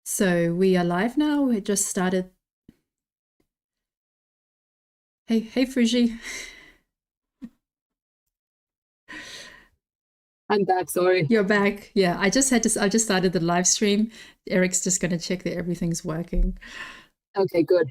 So we are live now. We just started. Hey, Friedrich. I'm back, sorry. You're back. Yeah, I just started the live stream. Eric's just gonna check that everything's working. Okay, good.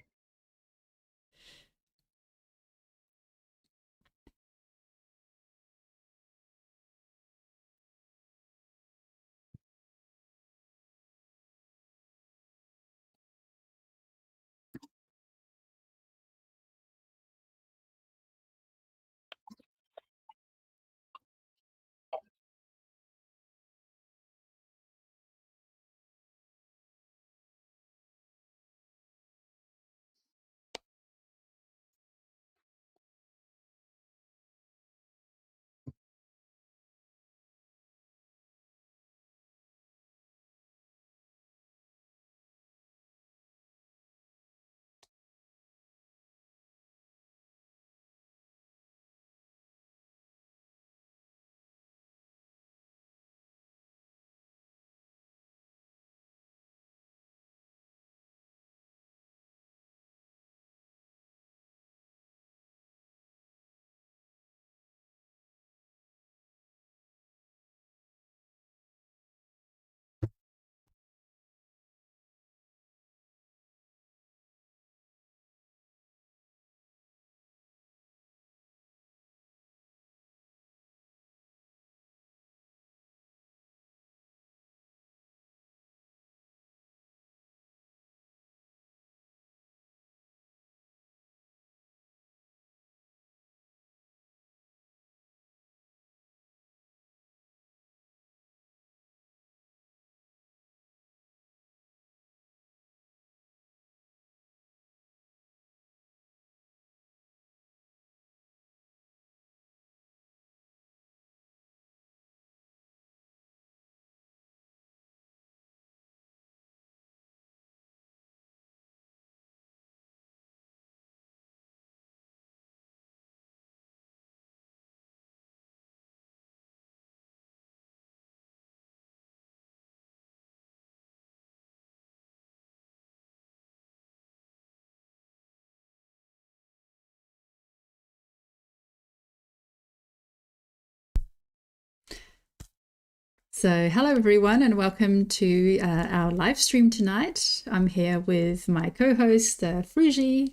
So hello everyone and welcome to our live stream tonight. I'm here with my co-host Friedrich,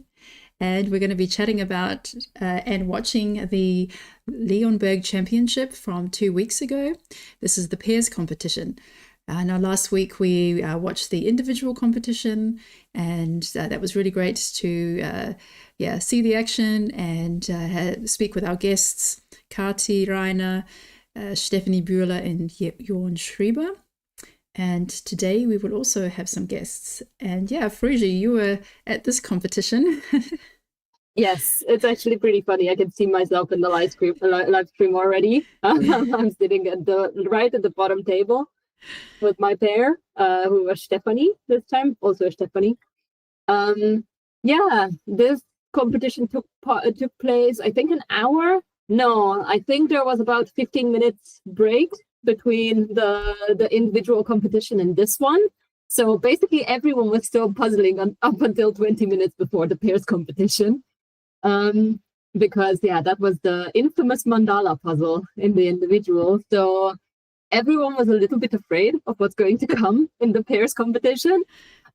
and we're going to be chatting about and watching the Leonberg Championship from 2 weeks ago. This is the pairs competition. Now last week we watched the individual competition, and that was really great to see the action and speak with our guests, Kati Reiner, Stephanie Bühler and Jorn Schreiber. And today we will also have some guests. And yeah, Friedrich, you were at this competition. Yes, it's actually pretty funny. I can see myself in the live stream already. I'm sitting right at the bottom table with my pair, who was Stephanie this time, also Stephanie. Yeah, this competition took place, I think, an hour. No, I think there was about 15 minutes break between the individual competition and this one. So basically everyone was still puzzling up until 20 minutes before the pairs competition. Because that was the infamous mandala puzzle in the individual. So everyone was a little bit afraid of what's going to come in the pairs competition.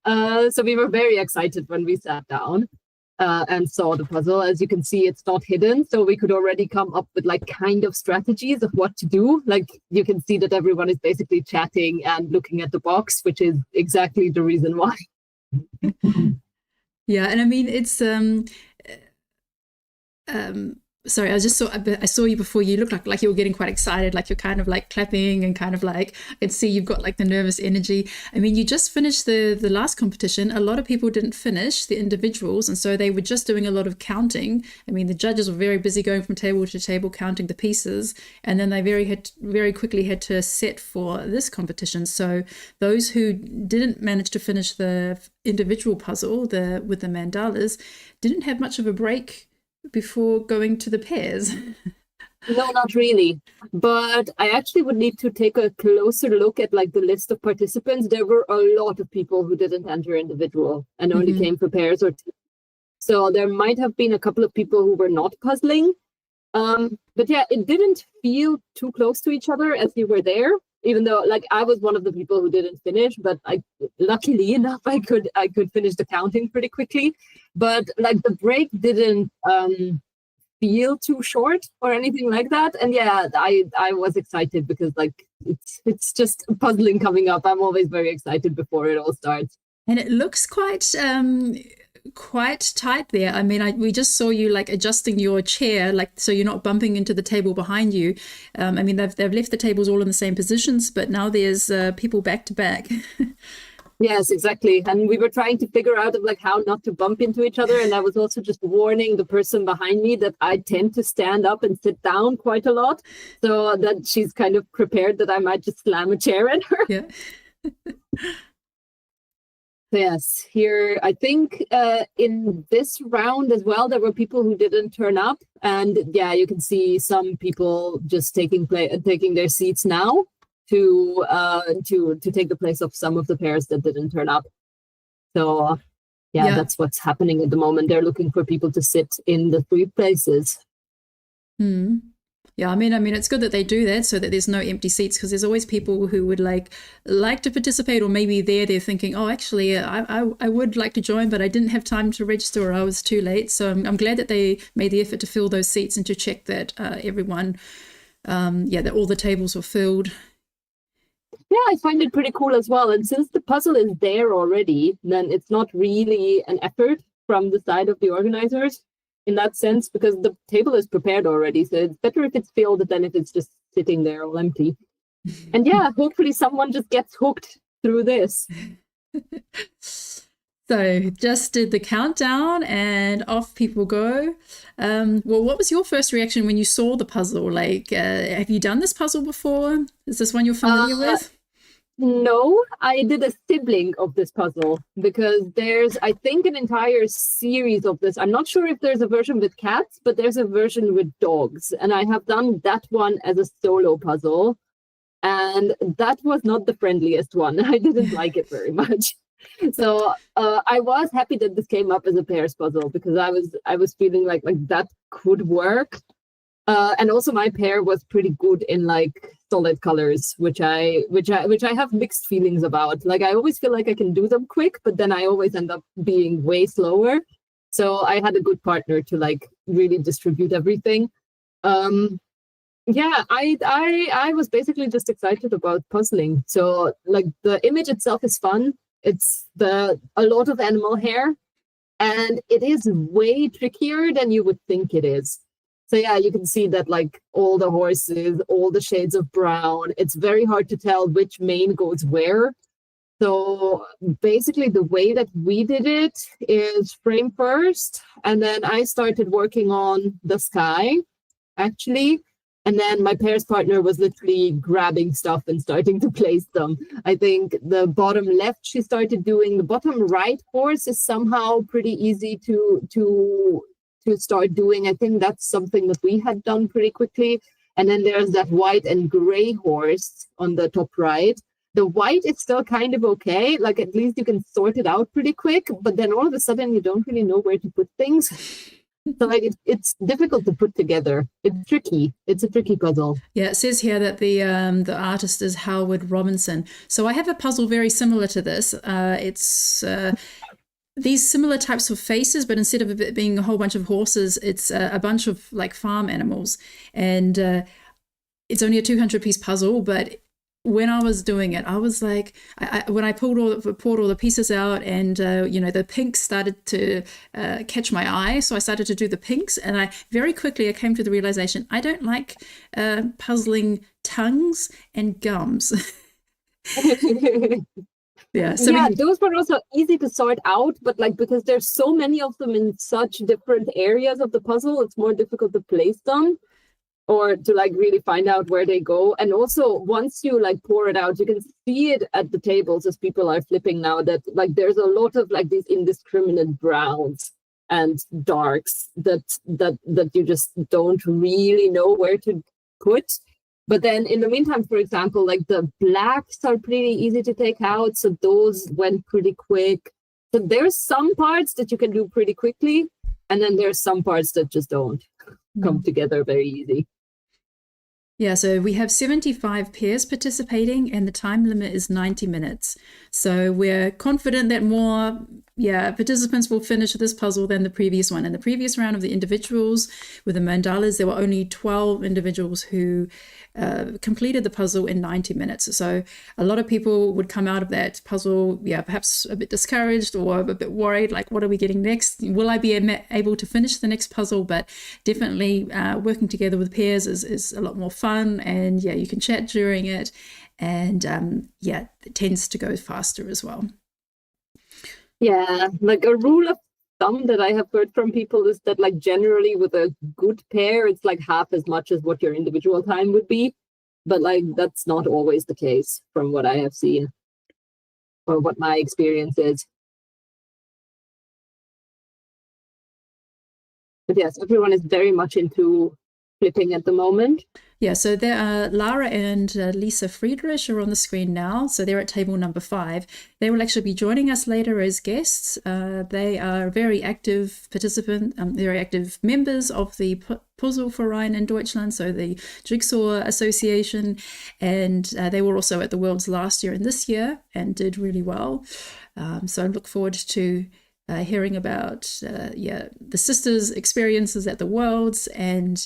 So we were very excited when we sat down and saw the puzzle. As you can see, it's not hidden, so we could already come up with kind of strategies of what to do. Like, you can see that everyone is basically chatting and looking at the box, which is exactly the reason why. Yeah, and I mean, it's sorry, I saw you before. You looked like you were getting quite excited, like you're kind of like clapping and kind of like, I can see you've got like the nervous energy. I mean, you just finished the last competition. A lot of people didn't finish the individuals, and so they were just doing a lot of counting. I mean, the judges were very busy going from table to table counting the pieces, and then they very quickly had to set for this competition. So those who didn't manage to finish the individual puzzle, with the mandalas, didn't have much of a break before going to the pairs. No, not really. But I actually would need to take a closer look at like the list of participants. There were a lot of people who didn't enter individual and only came for pairs or two. So there might have been a couple of people who were not puzzling. But yeah, it didn't feel too close to each other as you were there, even though like I was one of the people who didn't finish, but luckily enough, I could finish the counting pretty quickly. But like the break didn't feel too short or anything like that. And yeah, I was excited because like it's just puzzling coming up. I'm always very excited before it all starts. And it looks quite tight there. I mean, we just saw you like adjusting your chair, like so you're not bumping into the table behind you. I mean, they've left the tables all in the same positions, but now there's people back to back. Yes, exactly. And we were trying to figure out like how not to bump into each other. And I was also just warning the person behind me that I tend to stand up and sit down quite a lot, so that she's kind of prepared that I might just slam a chair at her. Yeah. Yes, here I think in this round as well, there were people who didn't turn up, and yeah, you can see some people just taking their seats now to take the place of some of the pairs that didn't turn up. So yeah, that's what's happening at the moment. They're looking for people to sit in the 3 places. Yeah, I mean, it's good that they do that so that there's no empty seats, because there's always people who would like to participate, or maybe they're thinking, oh, actually, I would like to join, but I didn't have time to register, or I was too late. So I'm glad that they made the effort to fill those seats and to check that everyone, that all the tables were filled. Yeah, I find it pretty cool as well. And since the puzzle is there already, then it's not really an effort from the side of the organizers in that sense, because the table is prepared already. So it's better if it's filled than if it's just sitting there all empty. And yeah, hopefully someone just gets hooked through this. So just did the countdown and off people go. Well, what was your first reaction when you saw the puzzle? Like, have you done this puzzle before? Is this one you're familiar with? No, I did a sibling of this puzzle because there's, I think, an entire series of this. I'm not sure if there's a version with cats, but there's a version with dogs. And I have done that one as a solo puzzle. And that was not the friendliest one. I didn't like it very much. So I was happy that this came up as a pairs puzzle because I was feeling like that could work. And also my pair was pretty good in like solid colors, which I have mixed feelings about. Like I always feel like I can do them quick, but then I always end up being way slower. So I had a good partner to like really distribute everything. Yeah, I was basically just excited about puzzling. So like the image itself is fun. It's a lot of animal hair, and it is way trickier than you would think it is. So yeah, you can see that like all the horses, all the shades of brown, it's very hard to tell which mane goes where. So basically the way that we did it is frame first, and then I started working on the sky, actually. And then my pair's partner was literally grabbing stuff and starting to place them. I think the bottom left she started doing. The bottom right horse is somehow pretty easy to start doing. I think that's something that we had done pretty quickly. And then there's that white and gray horse on the top right. The white is still kind of okay. Like at least you can sort it out pretty quick. But then all of a sudden you don't really know where to put things. So like it's difficult to put together. It's tricky. It's a tricky puzzle. Yeah, it says here that the artist is Howard Robinson. So I have a puzzle very similar to this. It's these similar types of faces, but instead of it being a whole bunch of horses, it's a bunch of like farm animals. And it's only a 200-piece puzzle, but when I was doing it, I was like, when I poured all the pieces out, and the pinks started to catch my eye, so I started to do the pinks, and I very quickly came to the realization I don't like puzzling tongues and gums. Yeah, those were also easy to sort out, but like because there's so many of them in such different areas of the puzzle, it's more difficult to place them or to like really find out where they go. And also once you like pour it out, you can see it at the tables as people are flipping now that like there's a lot of like these indiscriminate browns. and darks that you just don't really know where to put. But then in the meantime, for example, like the blacks are pretty easy to take out, so those went pretty quick. So there's some parts that you can do pretty quickly, and then there's some parts that just don't come together very easy. Yeah, so we have 75 pairs participating and the time limit is 90 minutes. So we're confident that more participants will finish this puzzle than the previous one. In the previous round of the individuals with the mandalas, there were only 12 individuals who completed the puzzle in 90 minutes. So a lot of people would come out of that puzzle, perhaps a bit discouraged or a bit worried, like, what are we getting next? Will I be able to finish the next puzzle? But definitely working together with pairs is a lot more fun, and you can chat during it, and it tends to go faster as well. Yeah, like a rule of thumb that I have heard from people is that, like, generally with a good pair, it's like half as much as what your individual time would be. But like, that's not always the case from what I have seen or what my experience is. But yes, everyone is very much into flipping at the moment. Yeah, so there are Lara and Lisa Friedrich are on the screen now. So they're at table number 5. They will actually be joining us later as guests. They are very active participants, very active members of the Puzzleverein in Deutschland, so the Jigsaw Association. And they were also at the Worlds last year and this year and did really well. So I look forward to hearing about the sisters' experiences at the Worlds and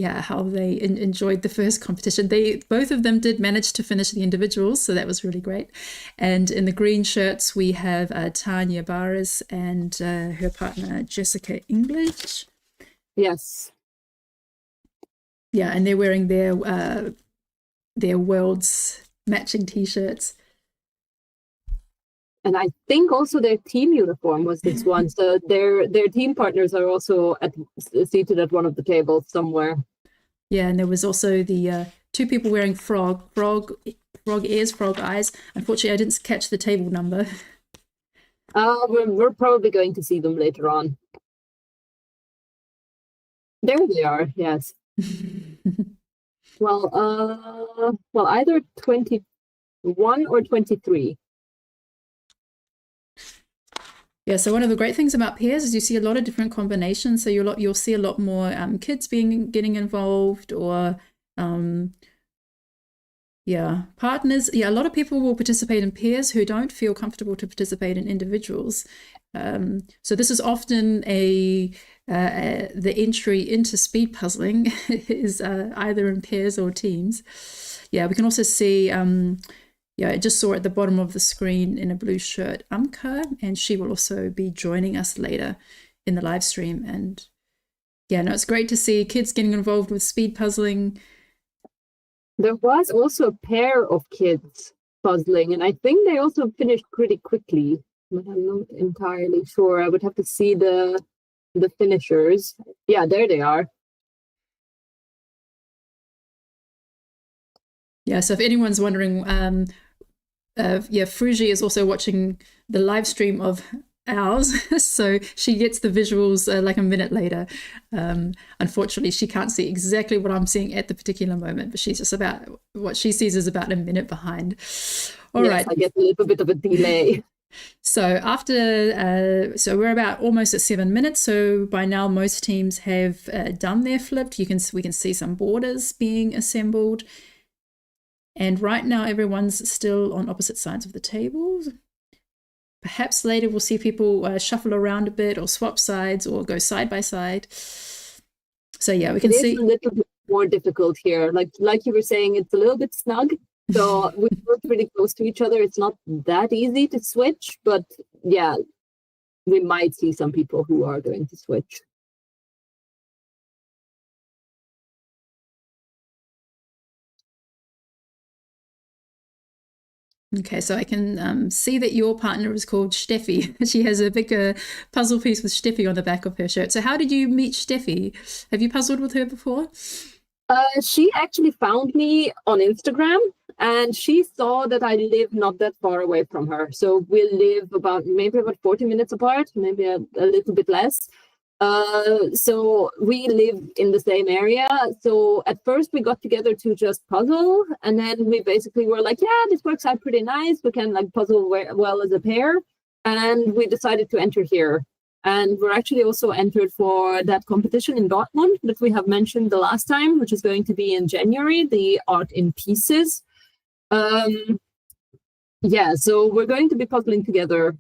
how they enjoyed the first competition. Both of them did manage to finish the individuals, so that was really great. And in the green shirts, we have Tanya Barres and her partner Jessica English. Yes. Yeah, and they're wearing their Worlds matching T-shirts. And I think also their team uniform was this one. So their team partners are also seated at one of the tables somewhere. Yeah, and there was also the 2 people wearing frog ears, frog eyes. Unfortunately, I didn't catch the table number. We're probably going to see them later on. There they are, yes. Well, either 21 or 23. Yeah, so one of the great things about pairs is you see a lot of different combinations. So you'll see a lot more kids getting involved, or partners. Yeah, a lot of people will participate in pairs who don't feel comfortable to participate in individuals. So this is often the entry into speed puzzling is either in pairs or teams. Yeah, we can also see. I just saw at the bottom of the screen in a blue shirt, Amke, and she will also be joining us later in the live stream. And it's great to see kids getting involved with speed puzzling. There was also a pair of kids puzzling, and I think they also finished pretty quickly, but I'm not entirely sure. I would have to see the finishers. Yeah, there they are. Yeah, so if anyone's wondering, Fruji is also watching the live stream of ours, so she gets the visuals like a minute later. Unfortunately, she can't see exactly what I'm seeing at the particular moment, but she's just about, what she sees is about a minute behind. All right. I get a little bit of a delay. So so we're about almost at 7 minutes. So by now, most teams have done their flipped. We can see some borders being assembled. And right now, everyone's still on opposite sides of the table. Perhaps later we'll see people shuffle around a bit or swap sides or go side by side. So we can see. It's a little bit more difficult here. Like you were saying, it's a little bit snug. So we work pretty close to each other. It's not that easy to switch, but we might see some people who are going to switch. Okay, so I can see that your partner is called Steffi. She has a big puzzle piece with Steffi on the back of her shirt. So how did you meet Steffi? Have you puzzled with her before? She actually found me on Instagram, And she saw that I live not that far away from her. So we live maybe about 40 minutes apart, maybe a little bit less. So we live in the same area. So at first we got together to just puzzle, and then we basically were like, yeah, this works out pretty nice. We can like puzzle well as a pair. And we decided to enter here. And we're actually also entered for that competition in Dortmund that we have mentioned the last time, which is going to be in January, the Art in Pieces. Yeah, so we're going to be puzzling together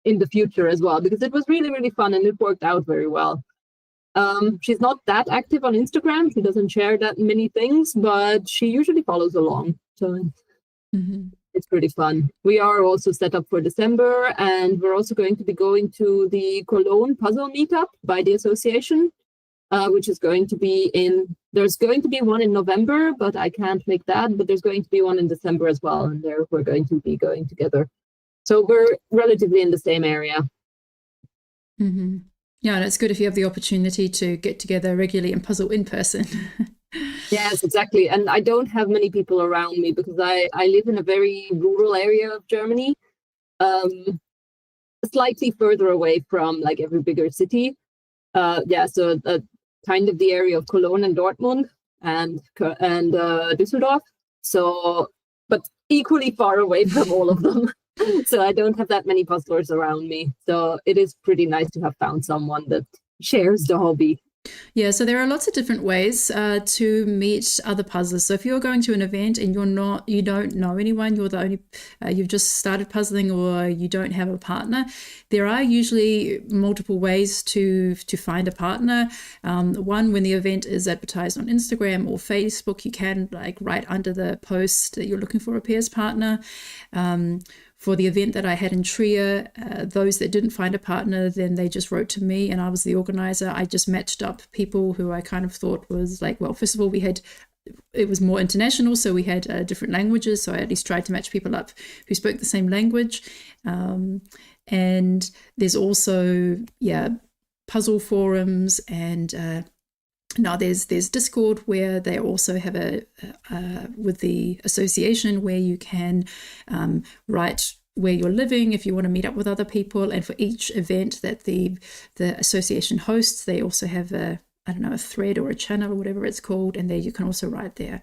in the future as well, because it was really, really fun and it worked out very well. She's not that active on Instagram. She doesn't share that many things, but she usually follows along. So it's pretty fun. We are also set up for December, and we're also going to be going to the Cologne puzzle meetup by the association, which is going to be there's going to be one in November, but I can't make that, but there's going to be one in December as well, and there we're going to be going together. So we're relatively in the same area. Yeah, and it's good if you have the opportunity to get together regularly and puzzle in person. Yes, exactly. And I don't have many people around me because I live in a very rural area of Germany, slightly further away from like every bigger city. So kind of the area of Cologne and Dortmund and Düsseldorf. So, but equally far away from all of them. So I don't have that many puzzlers around me. So it is pretty nice to have found someone that shares the hobby. Yeah, so there are lots of different ways to meet other puzzlers. So if you're going to an event and you don't know anyone, you're the only, you've just started puzzling, or you don't have a partner, there are usually multiple ways to find a partner. One, when the event is advertised on Instagram or Facebook, you can like write under the post that you're looking for a pairs partner. For the event that I had in Trier, those that didn't find a partner, then they just wrote to me and I was the organizer. I just matched up people who I kind of thought was like, well, first of all, it was more international, so we had different languages. So I at least tried to match people up who spoke the same language. And there's also, puzzle forums, and now there's Discord, where they also have with the association, where you can write where you're living if you want to meet up with other people. And for each event that the association hosts, they also have a thread or a channel or whatever it's called, and there you can also write there.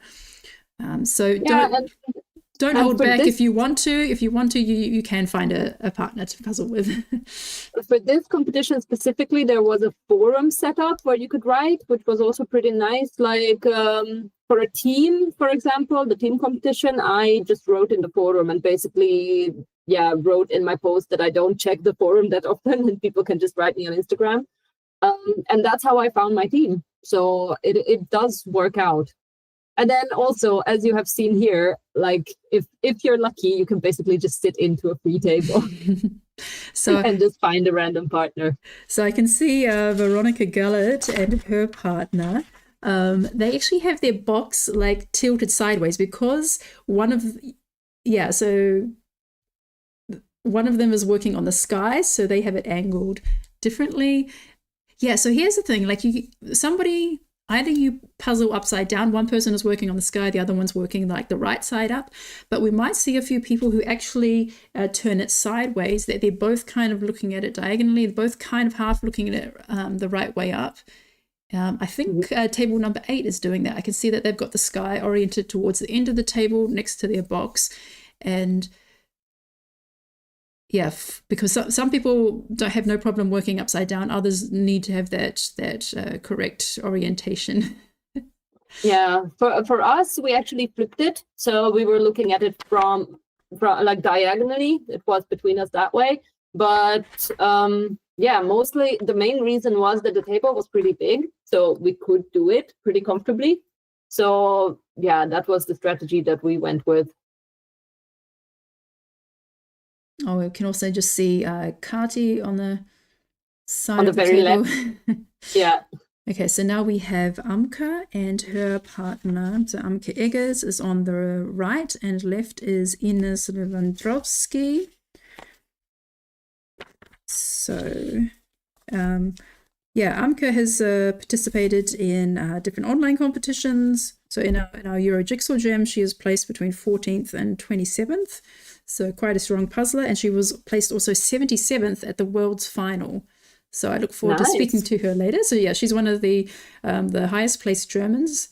Don't hold back. If you want to, you can find a partner to puzzle with. For this competition specifically, there was a forum set up where you could write, which was also pretty nice. Like for a team, for example, the team competition, I just wrote in the forum and basically, wrote in my post that I don't check the forum that often, and people can just write me on Instagram. And that's how I found my team. So it does work out. And then also, as you have seen here, like if you're lucky, you can basically just sit into a free table and just find a random partner. So I can see Veronica Gullett and her partner. They actually have their box like tilted sideways because one of them is working on the sky, so they have it angled differently. Yeah, so here's the thing, like either you puzzle upside down, one person is working on the sky, the other one's working like the right side up, but we might see a few people who actually turn it sideways, that they're both kind of looking at it diagonally, they're both kind of half looking at it the right way up. I think table number 8 is doing that. I can see that they've got the sky oriented towards the end of the table next to their box. And because some people don't have no problem working upside down. Others need to have that correct orientation. Yeah, for us, we actually flipped it. So we were looking at it from like diagonally. It was between us that way. But mostly the main reason was that the table was pretty big, so we could do it pretty comfortably. So that was the strategy that we went with. Oh, we can also just see Kati on the side on the of the very table. left. Yeah. Okay, so now we have Amke and her partner. So Amke Eggers is on the right, and left is Ines Lewandowski. So, Amke has participated in different online competitions. So in our Euro Jigsaw Jam, she is placed between 14th and 27th. So quite a strong puzzler. And she was placed also 77th at the world's final. So I look forward to speaking to her later. So yeah, she's one of the highest placed Germans.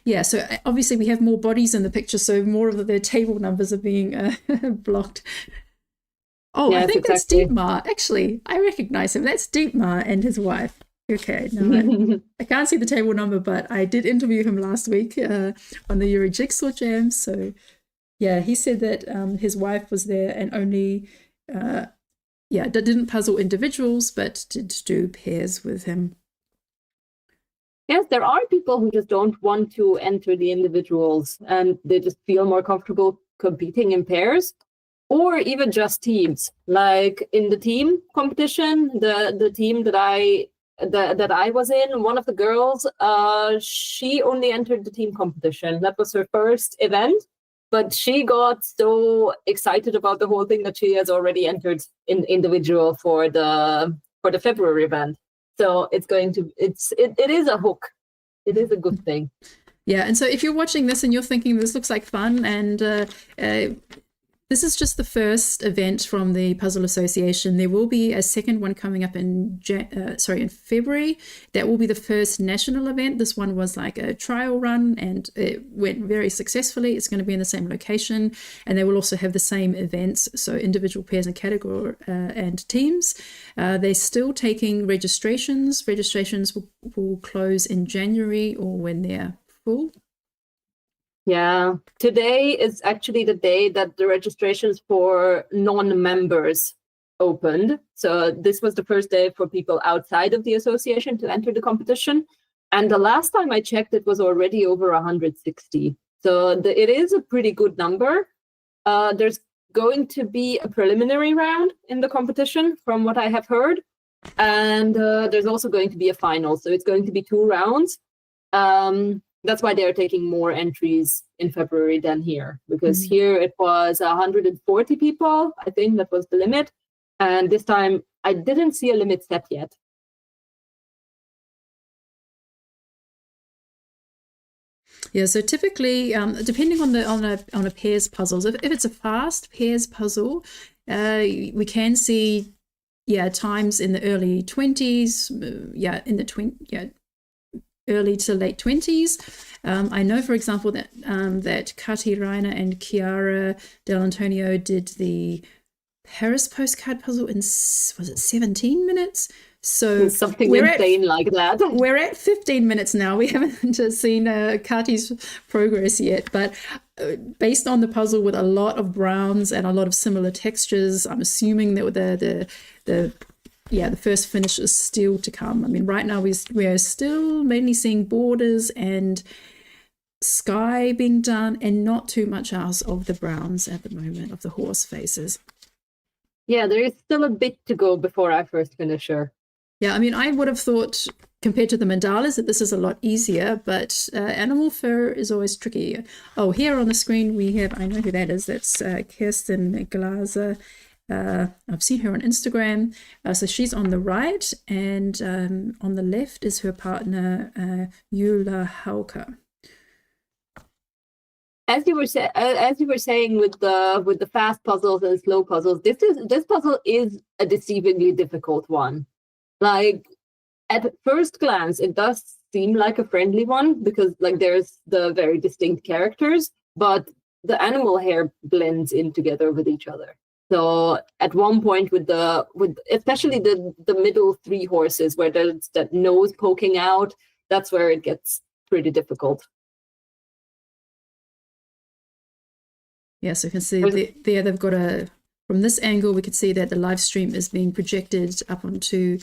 Yeah, so obviously we have more bodies in the picture, so more of their table numbers are being blocked. Oh, yes, I think that's Dietmar. Actually, I recognize him. That's Dietmar and his wife. Okay, no, I can't see the table number, but I did interview him last week on the Euro Jigsaw Jam. So yeah, he said that his wife was there and only, didn't puzzle individuals, but did do pairs with him. Yes, there are people who just don't want to enter the individuals and they just feel more comfortable competing in pairs or even just teams. Like in the team competition, the team that I was in, one of the girls, she only entered the team competition. That was her first event, but she got so excited about the whole thing that she has already entered in individual for the February event. So it is a hook. It is a good thing. Yeah, and so if you're watching this and you're thinking this looks like fun, and this is just the first event from the Puzzle Association. There will be a second one coming up in February. That will be the first national event. This one was like a trial run and it went very successfully. It's going to be in the same location, and they will also have the same events, so individual, pairs, and category and teams. They're still taking registrations. Registrations will close in January or when they're full. Yeah, today is actually the day that the registrations for non-members opened. So this was the first day for people outside of the association to enter the competition. And the last time I checked, it was already over 160. So it is a pretty good number. There's going to be a preliminary round in the competition, from what I have heard. And there's also going to be a final. So it's going to be 2 rounds. That's why they're taking more entries in February than here, because here it was 140 people. I think that was the limit. And this time I didn't see a limit set yet. Yeah, so typically, depending on a pairs puzzles, if it's a fast pairs puzzle, we can see times in the early 20s, early to late 20s. I know, for example, that Kati Reiner and Chiara Del Antonio did the Paris postcard puzzle in, was it 17 minutes? So something insane like that. We're at 15 minutes now. We haven't seen Kati's progress yet, but based on the puzzle with a lot of browns and a lot of similar textures, I'm assuming that the first finish is still to come. I mean, right now we are still mainly seeing borders and sky being done, and not too much else of the browns at the moment, of the horse faces. Yeah, there is still a bit to go before I first finish her. Yeah, I mean, I would have thought, compared to the mandalas, that this is a lot easier, but animal fur is always tricky. Oh, here on the screen we have, I know who that is, that's Kirsten Glaser. I've seen her on Instagram. So she's on the right, and on the left is her partner, Eula Hauke. As you were saying with the fast puzzles and slow puzzles, this puzzle is a deceivingly difficult one. Like, at first glance, it does seem like a friendly one because like there's the very distinct characters, but the animal hair blends in together with each other. So at one point with especially the middle 3 horses where there's that nose poking out, that's where it gets pretty difficult. Yeah, so you can see there they've got from this angle, we can see that the live stream is being projected up onto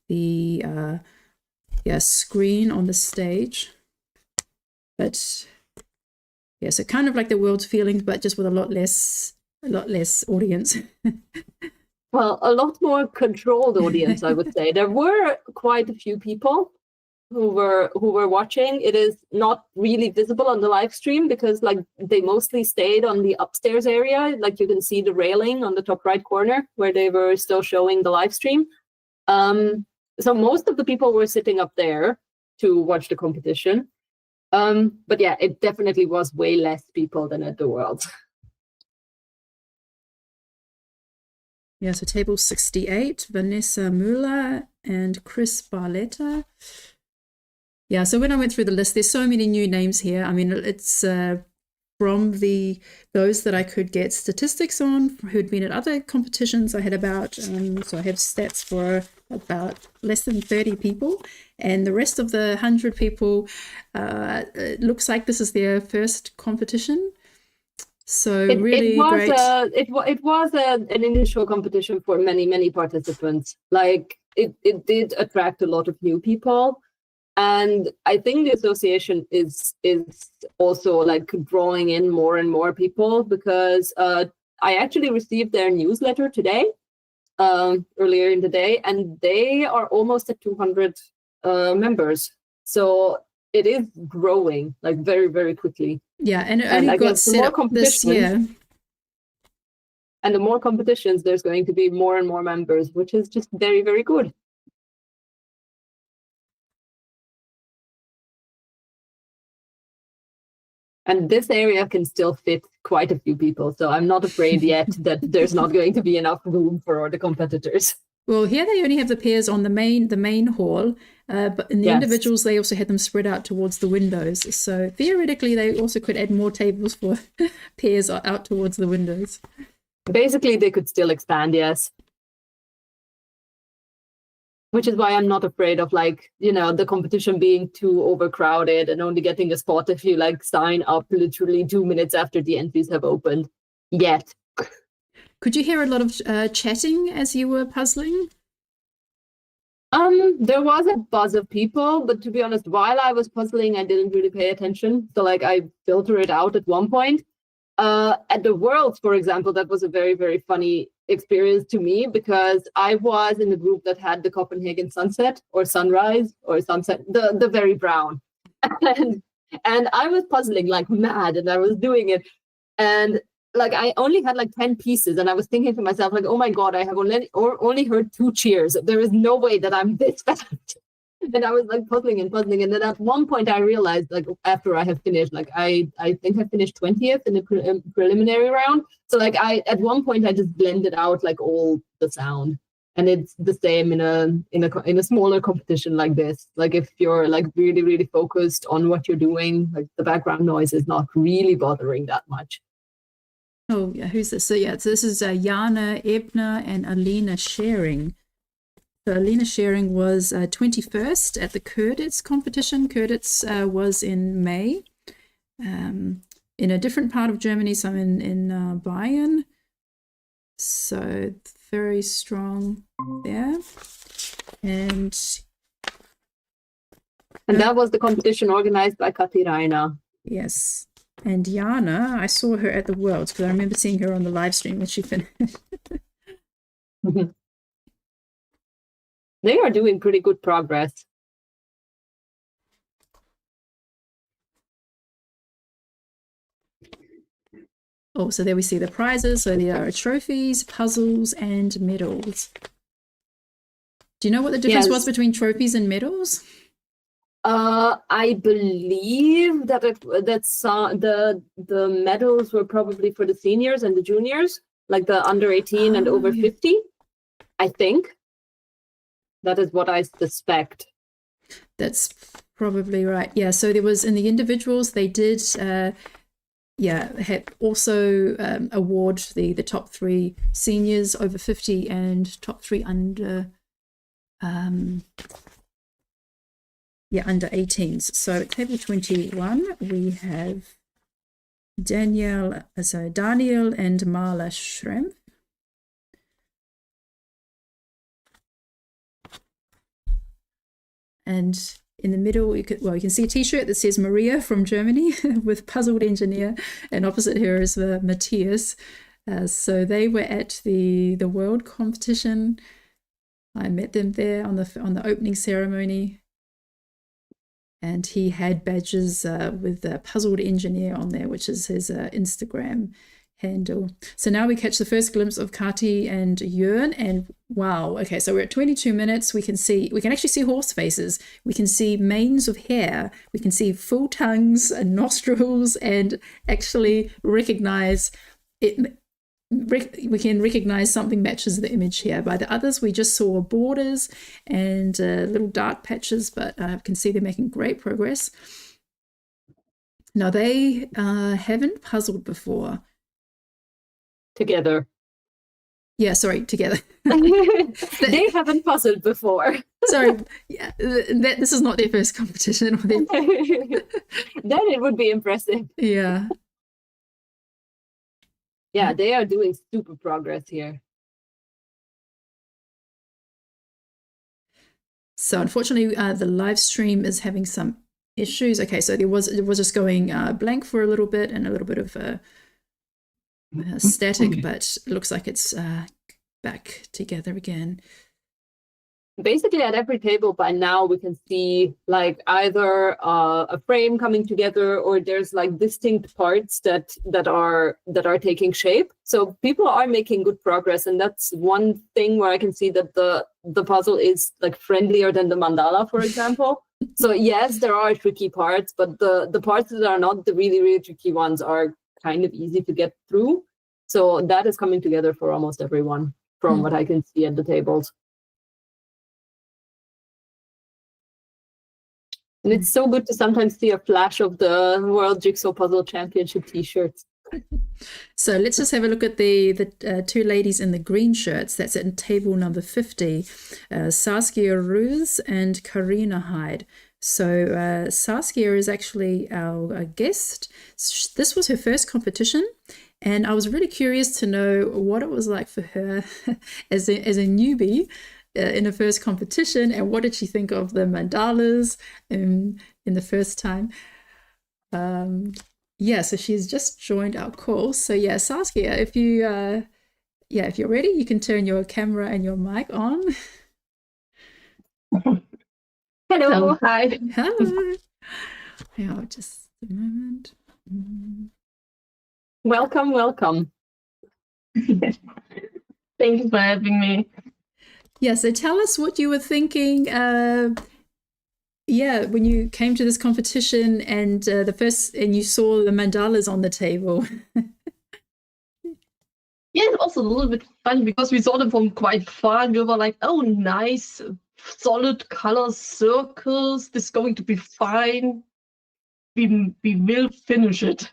the screen on the stage. But yeah, so kind of like the world's feelings, but just with a lot less audience. Well, a lot more controlled audience, I would say. There were quite a few people who were watching. It is not really visible on the live stream because like they mostly stayed on the upstairs area. Like you can see the railing on the top right corner where they were still showing the live stream. So most of the people were sitting up there to watch the competition. But yeah, it definitely was way less people than at the Worlds. Yeah, so table 68, Vanessa Müller and Chris Barletta. Yeah, so when I went through the list, there's so many new names here. I mean, it's from those that I could get statistics on who'd been at other competitions. I had about, so I have stats for about less than 30 people. And the rest of the 100 people, it looks like this is their first competition. So really great. It was an initial competition for many participants. Like it did attract a lot of new people, and I think the association is also like drawing in more and more people, because I actually received their newsletter today, earlier in the day, and they are almost at 200 members. So it is growing like very quickly. Yeah, and it only got set up this year. And the more competitions, there's going to be more and more members, which is just very good. And this area can still fit quite a few people, so I'm not afraid yet that there's not going to be enough room for all the competitors. Well, here they only have the pairs on the main hall, but in the individuals, they also had them spread out towards the windows. So theoretically, they also could add more tables for pairs out towards the windows. Basically, they could still expand, yes. Which is why I'm not afraid of, like, you know, the competition being too overcrowded and only getting a spot if you like sign up literally 2 minutes after the entries have opened yet. Could you hear a lot of chatting as you were puzzling? There was a buzz of people, but to be honest, while I was puzzling, I didn't really pay attention. So like I filter it out at one point. At the Worlds, for example, that was a very funny experience to me, because I was in the group that had the Copenhagen sunset or sunrise or sunset, the very brown. And I was puzzling like mad, and I was doing it. And like I only had like 10 pieces, and I was thinking to myself, like, oh my God, I have only heard 2 cheers. There is no way that I'm this fast. And I was like puzzling. And then at one point I realized, like after I have finished, like I think I finished 20th in the preliminary round. So like at one point I just blended out like all the sound. And it's the same in a smaller competition like this. Like if you're like really focused on what you're doing, like the background noise is not really bothering that much. Oh yeah, who's this? So yeah, so this is Jana Ebner and Alina Schering. So Alina Schering was 21st at the Köditz competition. Köditz was in May, in a different part of Germany. So I'm in Bayern. So very strong there. And that was the competition organized by Kati Rainer. Yes. And Jana, I saw her at the Worlds, because I remember seeing her on the live stream when she finished. They are doing pretty good progress. Oh, so there we see the prizes. So there are trophies, puzzles, and medals. Do you know what the difference was between trophies and medals? I believe that the medals were probably for the seniors and the juniors, like the under 18 and over 50. I think that is what I suspect. That's probably right. Yeah. So there was in the individuals, they did, had also award the top 3 seniors over 50 and top 3 under. Under 18s. So at table 21, we have Daniel and Marla Schrempf. And in the middle, you can see a T-shirt that says Maria from Germany with Puzzled Engineer, and opposite her is Matthias. So they were at the World competition. I met them there on the opening ceremony. And he had badges with Puzzled Engineer on there, which is his Instagram handle. So now we catch the first glimpse of Kati and Jörn, and wow, okay, so we're at 22 minutes. We can actually see horse faces. We can see manes of hair. We can see full tongues and nostrils, and actually recognize it. We can recognize something matches the image here. By the others, we just saw borders and little dark patches, but I can see they're making great progress. Now, they haven't puzzled before. Together. Yeah, sorry, together. They haven't puzzled before. Sorry, yeah, this is not their first competition. Then it would be impressive. Yeah. Yeah, they are doing super progress here. So unfortunately, the live stream is having some issues. Okay, so it was just going blank for a little bit and a little bit of static, but it looks like it's back together again. Basically, at every table by now, we can see like either a frame coming together, or there's like distinct parts that are taking shape. So people are making good progress, and that's one thing where I can see that the puzzle is like friendlier than the mandala, for example. So yes, there are tricky parts, but the parts that are not the really, really tricky ones are kind of easy to get through. So that is coming together for almost everyone from what I can see at the tables. And it's so good to sometimes see a flash of the World Jigsaw Puzzle Championship t-shirts. So let's just have a look at the two ladies in the green shirts. That's at table number 50, Saskia Roos and Karina Hyde. So Saskia is actually our guest. This was her first competition, and I was really curious to know what it was like for her as a newbie in the first competition, and what did she think of the mandalas in the first time. Yeah, so she's just joined our call. So yeah, Saskia, if you're ready, you can turn your camera and your mic on. Hello. Hi. Hello. Yeah, just a moment. Welcome. Thank you for having me. Yeah, so tell us what you were thinking when you came to this competition and you saw the mandalas on the table. Yeah, it was a little bit funny because we saw them from quite far and we were like, oh, nice, solid color circles. This is going to be fine. We will finish it.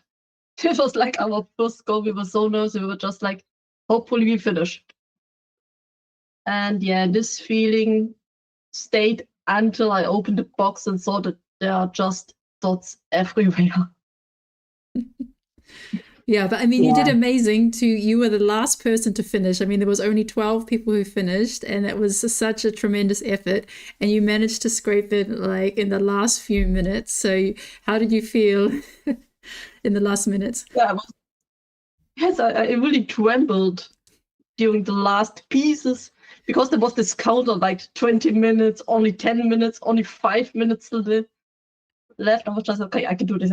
It was like our first goal. We were so nervous. We were just like, hopefully we finish. And yeah, this feeling stayed until I opened the box and saw that there are just dots everywhere. Yeah, but I mean, you did amazing too. You were the last person to finish. I mean, there was only 12 people who finished, and it was such a tremendous effort. And you managed to scrape it like in the last few minutes. So how did you feel in the last minutes? Yeah, I really trembled during the last pieces, because there was this counter like 20 minutes, only 10 minutes, only 5 minutes left. I was just, okay, I can do this.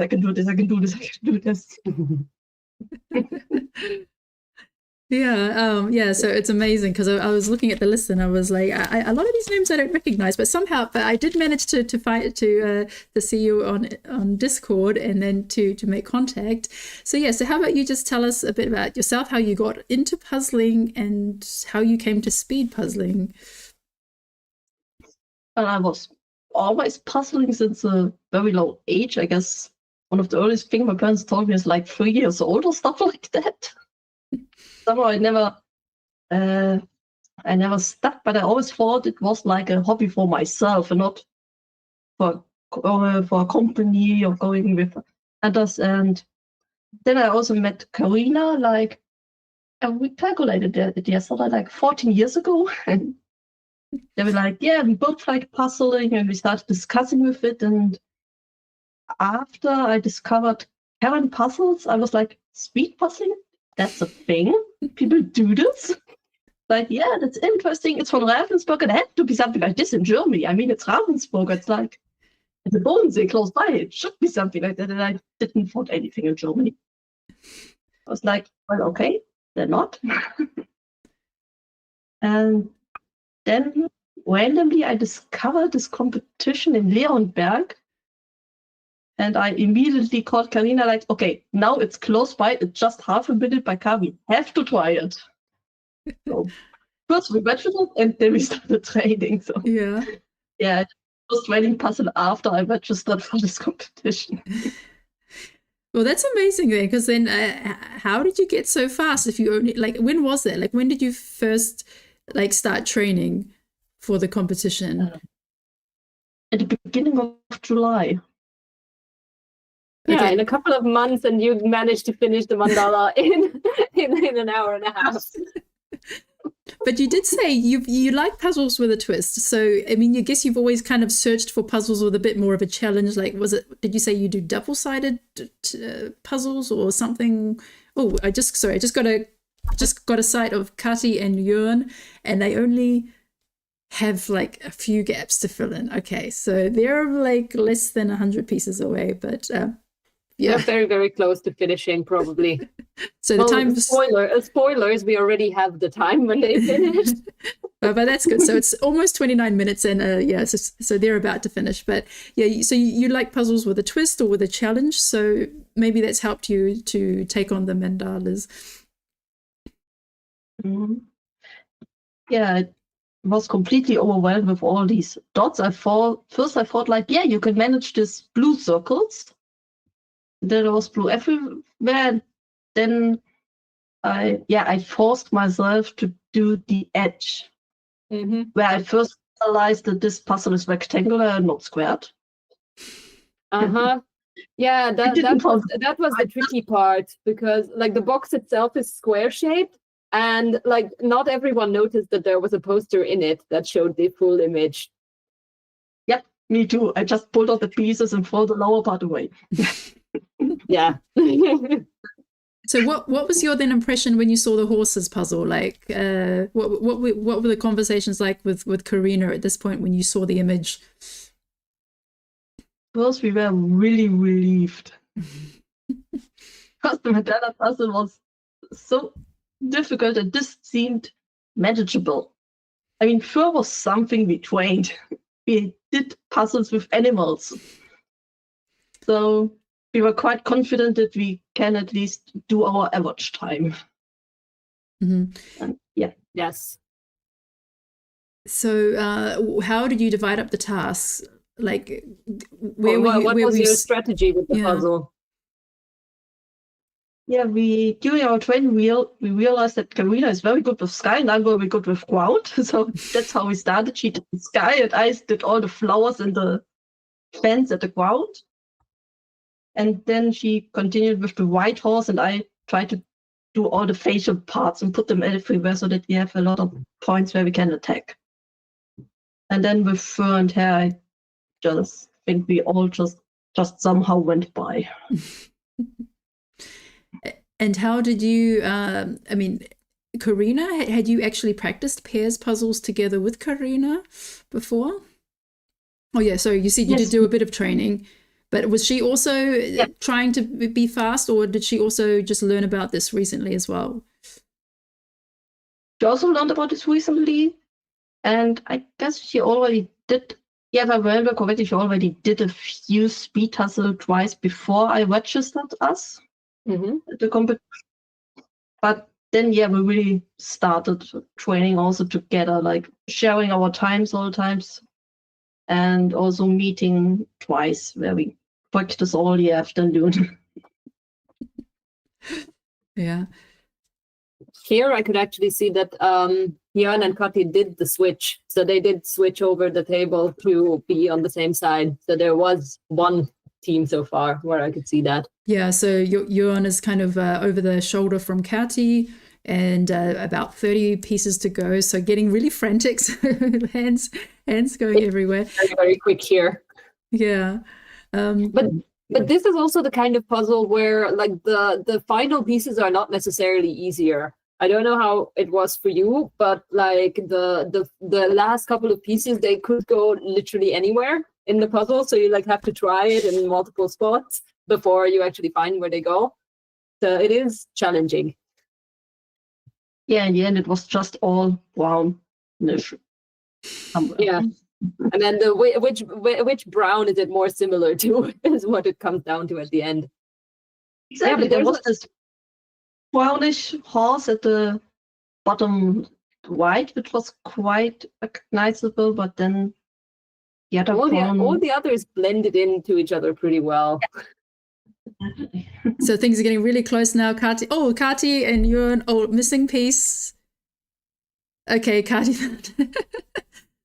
Yeah, so it's amazing because I was looking at the list and I was like, a lot of these names I don't recognize, but somehow, I did manage to see you on Discord and then to make contact. So yeah, so how about you just tell us a bit about yourself, how you got into puzzling and how you came to speed puzzling. I was always puzzling since a very low age. I guess one of the earliest things my parents told me is like 3 years old or stuff like that. Somehow I never stuck, but I always thought it was like a hobby for myself and not for a company or going with others. And then I also met Karina, and we calculated it yesterday, like 14 years ago. And they were like, yeah, we both like puzzling, and we started discussing with it. And after I discovered Karen puzzles, I was like, speed puzzling? That's a thing? People do this? Like, yeah, that's interesting. It's from Ravensburger. There had to be something like this in Germany. I mean, it's Ravensburger. It's like the Bodensee close by. It should be something like that. And I didn't find anything in Germany. I was like, well, okay, they're not. And then randomly I discovered this competition in Leonberg. And I immediately called Karina like, okay, now it's close by. It's just half a minute by car. We have to try it. So first we registered and then we started training. So Yeah. I was training puzzle after I registered for this competition. Well, that's amazing then, because then how did you get so fast? If you only, like, when was it? Like, when did you first like start training for the competition? At the beginning of July. Yeah, Okay. in a couple of months, and you managed to finish the mandala in an hour and a half. But you did say you like puzzles with a twist. So, I mean, I guess you've always kind of searched for puzzles with a bit more of a challenge. Like, did you say you do double-sided puzzles or something? Oh, I just got a sight of Kati and Jörn, and they only have like a few gaps to fill in. Okay, so they're like less than 100 pieces away, but yeah, We're very, very close to finishing, probably. so the time. Spoilers, we already have the time when they finished. But that's good. So it's almost 29 minutes, and so they're about to finish. But yeah, so you like puzzles with a twist or with a challenge. So maybe that's helped you to take on the mandalas. Mm-hmm. Yeah, it was completely overwhelmed with all these dots. I thought like, yeah, you can manage these blue circles. There was blue everywhere. Then I forced myself to do the edge, where I first realized that this puzzle is rectangular and not squared. Yeah, that was the tricky part, because like the box itself is square shaped, and like not everyone noticed that there was a poster in it that showed the full image. Yep, me too. I just pulled out the pieces and threw the lower part away. Yeah. So what was your then impression when you saw the horses puzzle? Like what were the conversations like with Karina at this point when you saw the image? First, we were really relieved. Because the mandala puzzle was so difficult and this seemed manageable. I mean, fur was something we trained. We did puzzles with animals. So we were quite confident that we can at least do our average time. Mm-hmm. And, yeah. Yes. So how did you divide up the tasks? Like, what was your strategy with the puzzle? Yeah, during our training we realized that Karina is very good with sky and I'm very good with ground. So that's how we started. She did the sky and I did all the flowers and the fence at the ground. And then she continued with the white horse and I tried to do all the facial parts and put them everywhere so that we have a lot of points where we can attack. And then with fur and hair, I just think we all just somehow went by. And how did you, I mean, Karina, had you actually practiced pairs puzzles together with Karina before? Oh yeah, so you said you did do a bit of training, but was she also trying to be fast, or did she also just learn about this recently as well? She also learned about this recently, and I guess she already did. Yeah, if I remember correctly, she already did a few speed puzzle twice before I registered us at the competition. But then, we really started training also together, like sharing our times all the times, and also meeting twice where we practice all the afternoon. Yeah. Here I could actually see that Jörn and Kati did the switch. So they did switch over the table to be on the same side. So there was one team so far where I could see that. Yeah, so Jörn is kind of over the shoulder from Kati, and about 30 pieces to go. So getting really frantic, so hands going everywhere. Very, very quick here. Yeah. But this is also the kind of puzzle where like the final pieces are not necessarily easier. I don't know how it was for you, but like the last couple of pieces, they could go literally anywhere in the puzzle. So you like have to try it in multiple spots before you actually find where they go. it is challenging. Yeah, in the end, it was just all brownish. Yeah. And then which brown is it more similar to is what it comes down to at the end. Exactly. Yeah, there was this brownish horse at the bottom right, which was quite recognizable, but then the other all the others blended into each other pretty well. So things are getting really close now. Kati and Jörn. Oh, missing piece. Okay, Kati.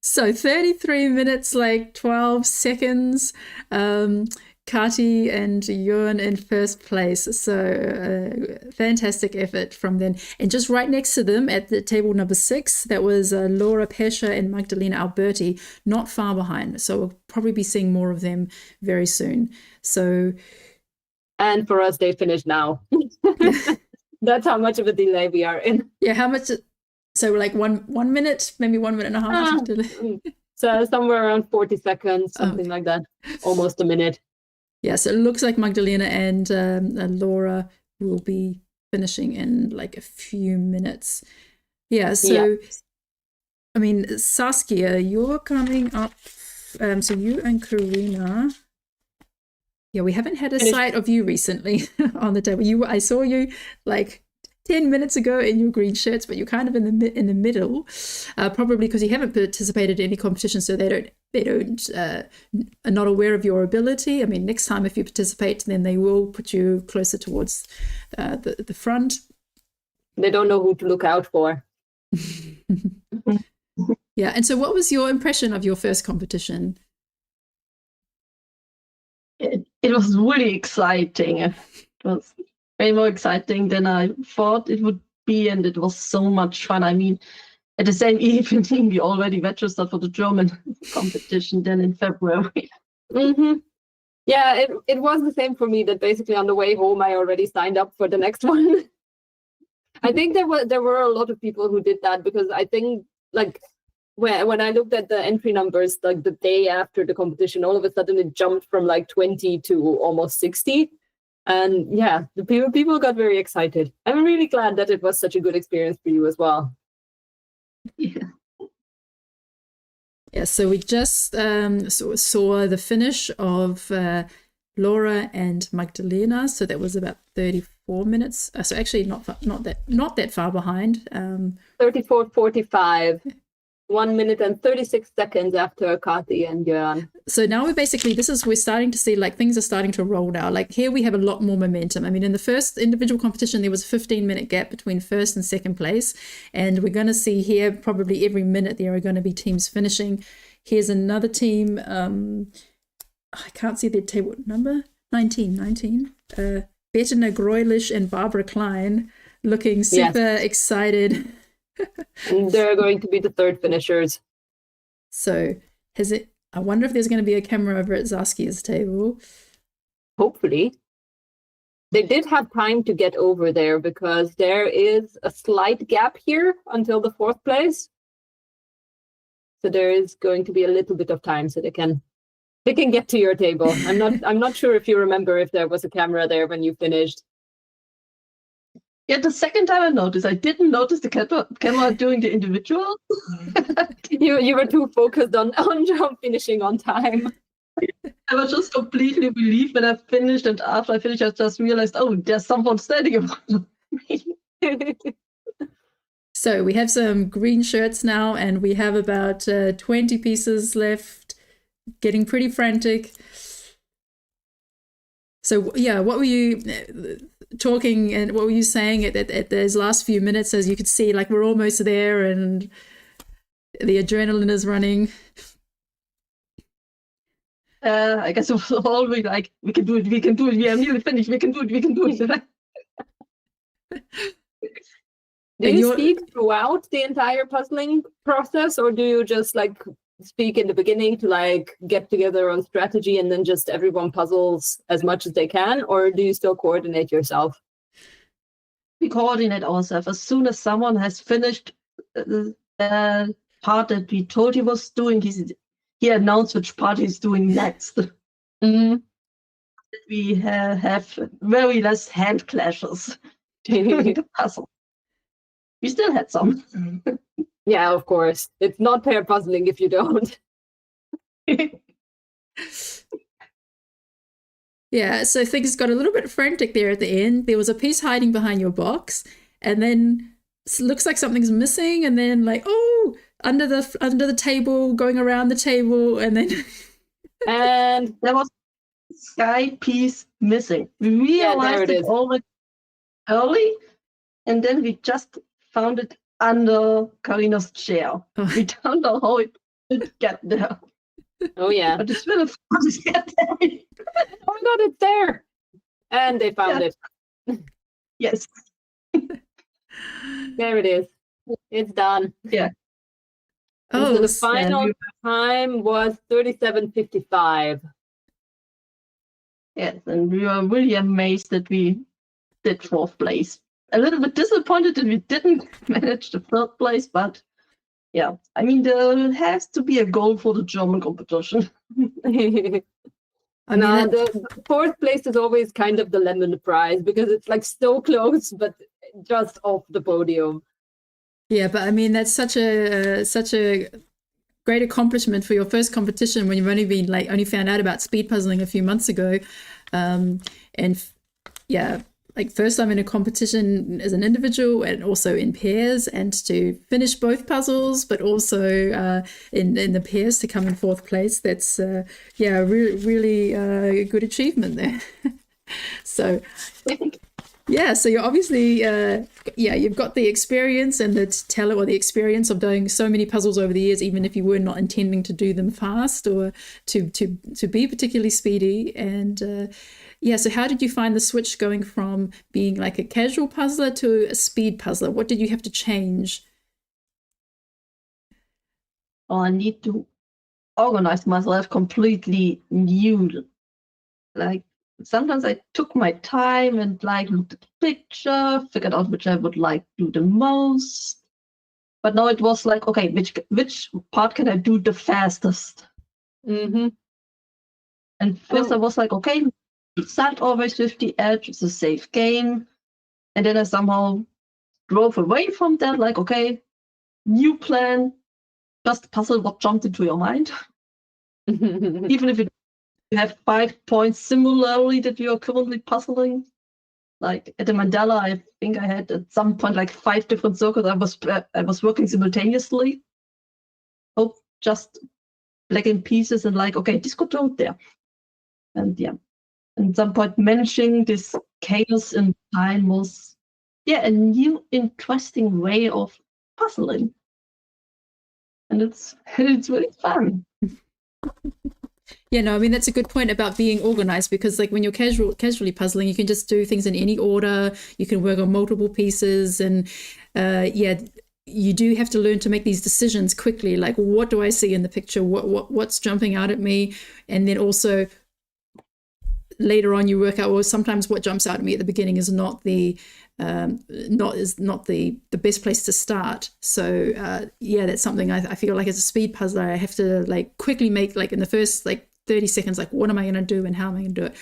So 33 minutes, like 12 seconds. Kati and Jörn in first place. So fantastic effort from them. And just right next to them at the table number 6, that was Laura Pescher and Magdalena Alberti, not far behind. So we'll probably be seeing more of them very soon. So, and for us, they finished now. That's how much of a delay we are in. Yeah, how much? So like one minute, maybe 1 minute and a half. So somewhere around 40 seconds, something like that. Almost a minute. Yeah, so it looks like Magdalena and Laura will be finishing in like a few minutes. Yeah, so, I mean, Saskia, you're coming up. So you and Karina. Yeah, we haven't had a sight of you recently on the table. I saw you like 10 minutes ago in your green shirts, but you're kind of in the middle, probably because you haven't participated in any competition, so they are not aware of your ability. I mean, next time if you participate, then they will put you closer towards the front. They don't know who to look out for. Yeah, and so what was your impression of your first competition? It was really exciting. It was way more exciting than I thought it would be, and it was so much fun. I mean, at the same evening, we already registered for the German competition then in February. Mm-hmm. Yeah, it was the same for me, that basically on the way home, I already signed up for the next one. I think there were a lot of people who did that, because I think like when I looked at the entry numbers, like the day after the competition, all of a sudden it jumped from like 20 to almost 60. And yeah, the people got very excited. I'm really glad that it was such a good experience for you as well. Yeah. Yeah, so we just saw the finish of Laura and Magdalena. So that was about 34 minutes. So actually not that far behind. 34:45. 1 minute and 36 seconds after Kati and Jörn. So now we're starting to see like things are starting to roll now. Like here we have a lot more momentum. I mean, in the first individual competition, there was a 15-minute gap between first and second place. And we're going to see here probably every minute there are going to be teams finishing. Here's another team. I can't see their table number. 19. Bettina Greulich and Barbara Klein looking super excited. They're going to be the third finishers. So I wonder if there's going to be a camera over at Saskia's table. Hopefully. They did have time to get over there, because there is a slight gap here until the 4th place. So there is going to be a little bit of time so they can get to your table. I'm not sure if you remember if there was a camera there when you finished. Yeah, the second time I noticed, I didn't notice the camera doing the individual. You were too focused on finishing on time. I was just completely relieved when I finished, and after I finished, I just realized, oh, there's someone standing in front of me. So we have some green shirts now, and we have about 20 pieces left, getting pretty frantic. So yeah, what were you talking and what were you saying at those last few minutes? As you could see, like we're almost there and the adrenaline is running. I guess it was always like, we can do it, we are nearly finished, we can do it. Do you speak throughout the entire puzzling process, or do you just like speak in the beginning to like get together on strategy and then just everyone puzzles as much as they can, or do you still coordinate yourself? We coordinate ourselves. As soon as someone has finished the part that we told he was doing, he announced which part he's doing next. Mm-hmm. we have very less hand clashes during the puzzle. We still had some. Yeah, of course. It's not pair puzzling if you don't. Yeah, so things got a little bit frantic there at the end. There was a piece hiding behind your box, and then it looks like something's missing, and then like, oh, under the table, going around the table, and then And there was a sky piece missing. We realized it already early, and then we just found it under Karina's chair. Oh. We don't know how it did get there. oh yeah. But it's really fun to get there. Oh my god, it's there. And they found it. Yes. There it is. It's done. Yeah. And oh, so the final time was 37:55. Yes, and we were really amazed that we did 4th place. A little bit disappointed that we didn't manage the 3rd place, but yeah, I mean, there has to be a goal for the German competition. The 4th place is always kind of the lemon prize because it's like so close, but just off the podium. Yeah, but I mean, that's such a great accomplishment for your first competition when you've only found out about speed puzzling a few months ago. Like first time in a competition as an individual and also in pairs, and to finish both puzzles, but also in the pairs to come in 4th place. That's really a good achievement there. So yeah, so you're obviously you've got the experience and the talent or the experience of doing so many puzzles over the years, even if you were not intending to do them fast or to be particularly speedy. And so how did you find the switch going from being like a casual puzzler to a speed puzzler? What did you have to change? I need to organize myself completely new. Like sometimes I took my time and like looked at the picture, figured out which I would like to do the most. But now it was like, okay, which part can I do the fastest? Mm-hmm. And first I was like, okay, start always with the edge, it's a safe game. And then I somehow drove away from that, like, okay, new plan, just puzzle what jumped into your mind. Even if you have 5 points similarly that you are currently puzzling. Like at the mandala, I think I had at some point like 5 different circles I was working simultaneously. Oh, just black in pieces and like, okay, this could go there. And yeah. And at some point managing this chaos in time was a new interesting way of puzzling. And it's really fun. Yeah, no, I mean, that's a good point about being organized, because like when you're casually puzzling, you can just do things in any order. You can work on multiple pieces, and you do have to learn to make these decisions quickly. Like, what do I see in the picture? What's jumping out at me? And then also later on you work out, well, sometimes what jumps out at me at the beginning is not the best place to start. So that's something I feel like as a speed puzzler I have to like quickly make, like in the first like 30 seconds, like what am I going to do and how am I going to do it?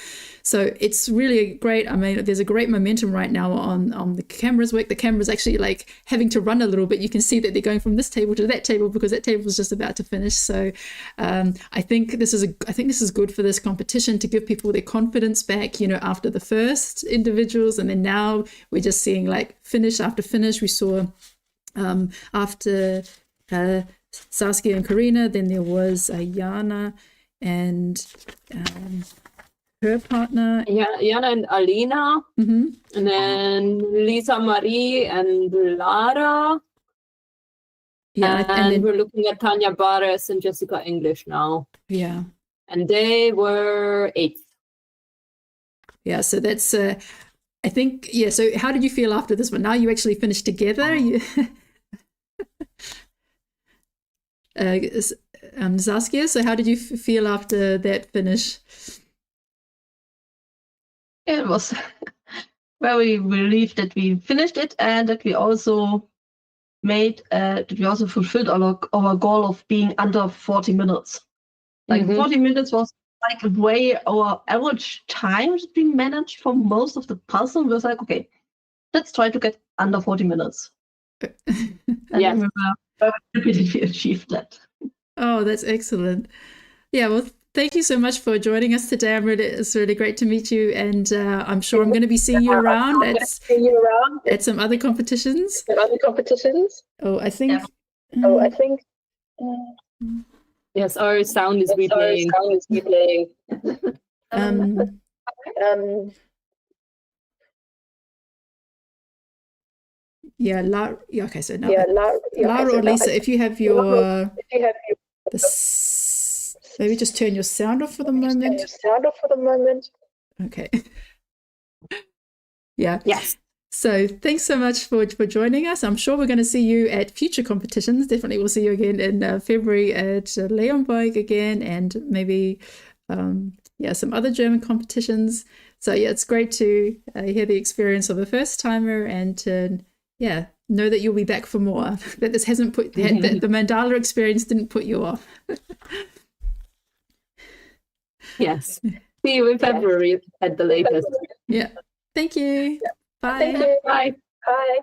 So it's really great. I mean, there's a great momentum right now on the camera's work. The camera's actually like having to run a little bit. You can see that they're going from this table to that table because that table is just about to finish. So I think this is good for this competition, to give people their confidence back, you know, after the first individuals, and then now we're just seeing like finish after finish. We saw after Saskia and Karina, then there was Jana and her partner. Yeah, Jana and Alina. Mm-hmm. And then Lisa Marie and Lara. Yeah, and then we're looking at Tanya Bares and Jessica English now. Yeah. And they were 8th. Yeah, so that's I think, yeah, so how did you feel after this one? Now you actually finished together. Saskia, so how did you feel after that finish? It was very relieved that we finished it, and that we also fulfilled our goal of being under 40 minutes. Like 40 minutes was like the way our average time is being managed for most of the puzzle. We was like, okay, let's try to get under 40 minutes. And Yeah. we were very happy that we achieved that. Oh, that's excellent. Yeah, well, thank you so much for joining us today. It's really great to meet you, and I'm sure I'm going to be seeing you around at some other competitions. Oh, I think. Yes, our sound is replaying. Yeah, okay, so now Lara or Lisa, if you have your maybe just turn your sound off for the moment. Okay. Yeah. Yes. So thanks so much for joining us. I'm sure we're going to see you at future competitions. Definitely we'll see you again in February at Leonberg again, and maybe some other German competitions. So yeah, it's great to hear the experience of a first timer, and to know that you'll be back for more. That this hasn't put the mandala experience didn't put you off. Yes. See you in February at the latest. Yeah. Thank you. Yeah. Bye. Thank you. Bye.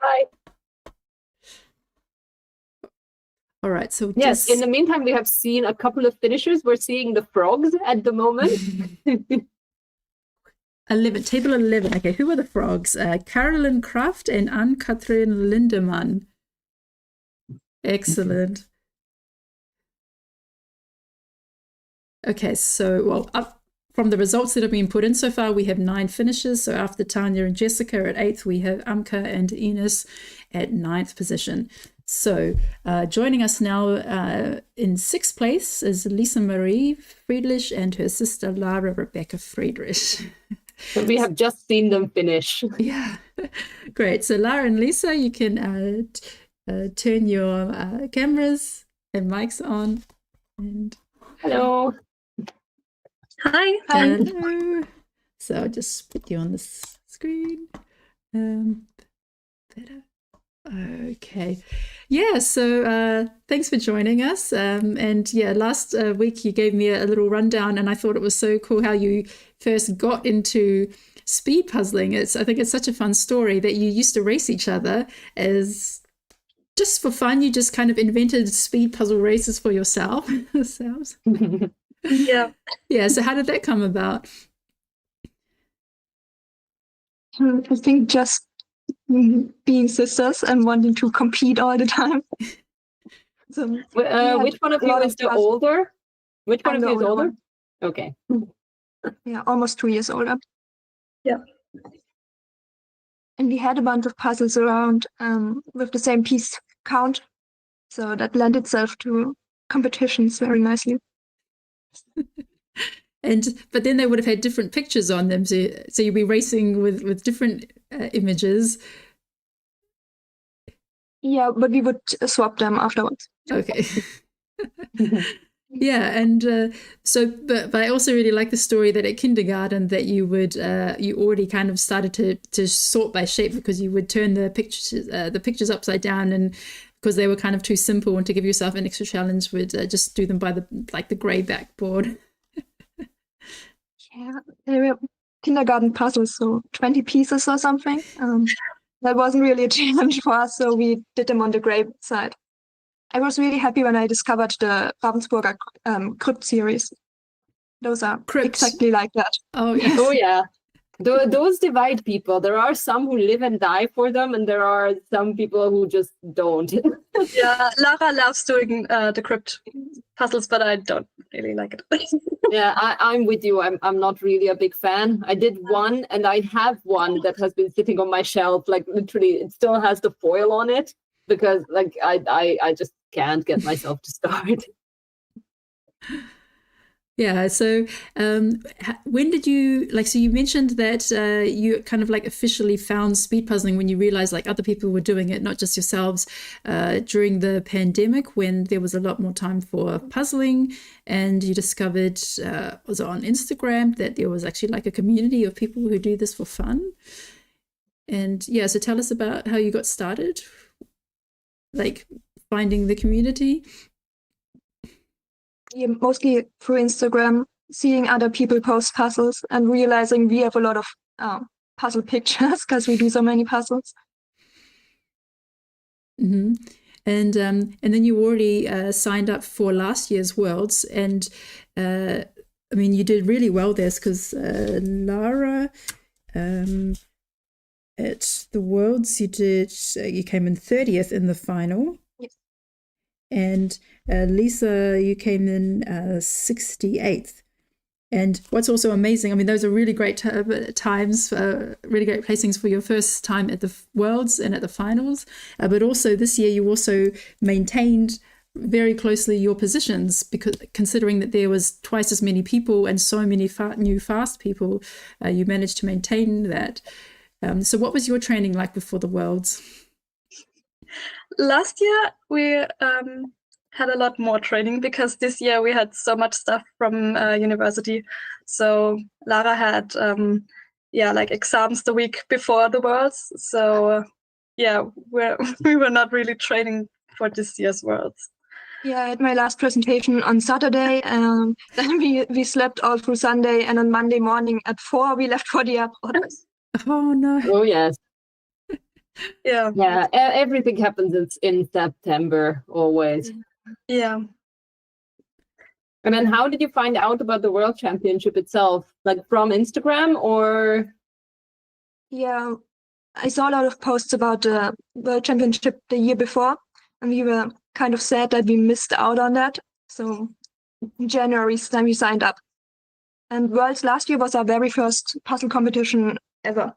Bye. All right. So yes, in the meantime, we have seen a couple of finishers. We're seeing the frogs at the moment. 11, table 11. Okay, who are the frogs? Carolyn Kraft and Ann-Kathrin Lindemann. Excellent. Okay, so, from the results that have been put in so far, we have 9 finishers. So after Tanya and Jessica at 8th, we have Amke and Ines at 9th position. So joining us now in 6th place is Lisa Marie Friedrich and her sister Lara Rebecca Friedrich. So we have just seen them finish. Yeah, great. So Lara and Lisa, you can turn your cameras and mics on. And hello. Hi. Hello. So I'll just put you on the screen. Better. Okay. Yeah, so thanks for joining us. And yeah, last week you gave me a little rundown, and I thought it was so cool how you first got into speed puzzling. I think it's such a fun story that you used to race each other as just for fun. You just kind of invented speed puzzle races for yourselves. Yeah. Yeah, so how did that come about? I think just being sisters and wanting to compete all the time. So which one of you is the older? Which one of you is older? Okay. Yeah, almost 2 years older. Yeah. And we had a bunch of puzzles around with the same piece count. So that lent itself to competitions very nicely. But then they would have had different pictures on them, so you'd be racing with different images. Yeah, but we would swap them afterwards. Okay. Yeah, and but I also really like the story that at kindergarten that you would you already kind of started to sort by shape, because you would turn the pictures upside down, and because they were kind of too simple, and to give yourself an extra challenge would just do them by the grey backboard. Yeah, they were kindergarten puzzles, so 20 pieces or something. That wasn't really a challenge for us, so we did them on the grey side. I was really happy when I discovered the Ravensburger crypt series. Those are exactly like that. Oh, yeah. Oh, yeah. Those divide people. There are some who live and die for them, and there are some people who just don't. Yeah, Lara loves doing the crypt puzzles, but I don't really like it. Yeah, I'm with you. I'm not really a big fan. I did one, and I have one that has been sitting on my shelf. Like literally, it still has the foil on it, because like I just can't get myself to start. Yeah. So when did you so you mentioned that you kind of like officially found speed puzzling when you realized like other people were doing it, not just yourselves, during the pandemic, when there was a lot more time for puzzling, and you discovered was it on Instagram that there was actually like a community of people who do this for fun. And yeah, so tell us about how you got started, like finding the community. Yeah, mostly through Instagram. seeing other people post puzzles and realizing we have a lot of puzzle pictures because we do so many puzzles. Mm-hmm. And then you already signed up for last year's Worlds, and I mean, you did really well there because Lara, at the Worlds, you came in 30th in the final. Yes. And Lisa, you came in 68th. And what's also amazing, I mean, those are really great times, really great placings for your first time at the Worlds and at the finals. But also this year, you also maintained very closely your positions, because considering that there was twice as many people and so many new fast people, you managed to maintain that. So what was your training like before the Worlds? Last year we had a lot more training because this year we had so much stuff from university. So Lara had like exams the week before the Worlds. So we were not really training for this year's Worlds. Yeah, I had my last presentation on Saturday, and then we slept all through Sunday, and on Monday morning at 4 we left for the airport. Oh no. Oh yes. Yeah. Yeah, everything happens in September always. Yeah. And then how did you find out about the World Championship itself? Like from Instagram or? Yeah, I saw a lot of posts about the World Championship the year before, and we were kind of sad that we missed out on that. So in January, then we signed up. And Worlds last year was our very first puzzle competition ever.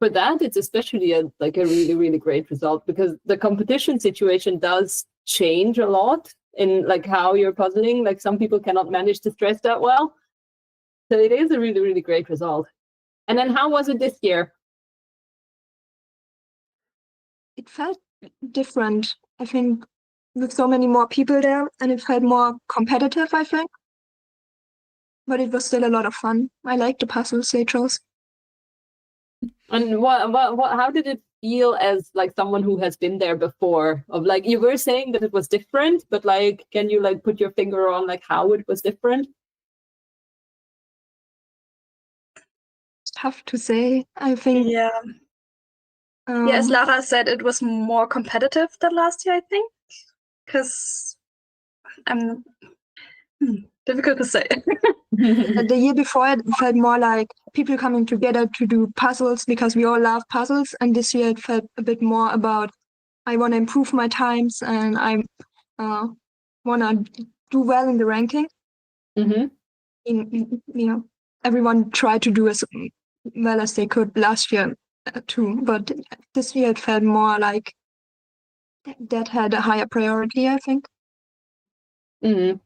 For that, it's especially a really, really great result, because the competition situation does change a lot in like how you're puzzling. Like some people cannot manage to stress that well. So it is a really, really great result. And then how was it this year? It felt different, I think, with so many more people there, and it felt more competitive, I think. But it was still a lot of fun. I liked the puzzles they chose. And how did it feel as like someone who has been there before? Of like, you were saying that it was different, but like, can you like put your finger on like how it was different? Tough to say, I think. Yeah. As Lara said, it was more competitive than last year, I think. Because difficult to say. The year before, it felt more like people coming together to do puzzles because we all love puzzles. And this year it felt a bit more about, I want to improve my times and I want to do well in the ranking. Mm-hmm. Everyone tried to do as well as they could last year too. But this year it felt more like that had a higher priority, I think. Mm-hmm.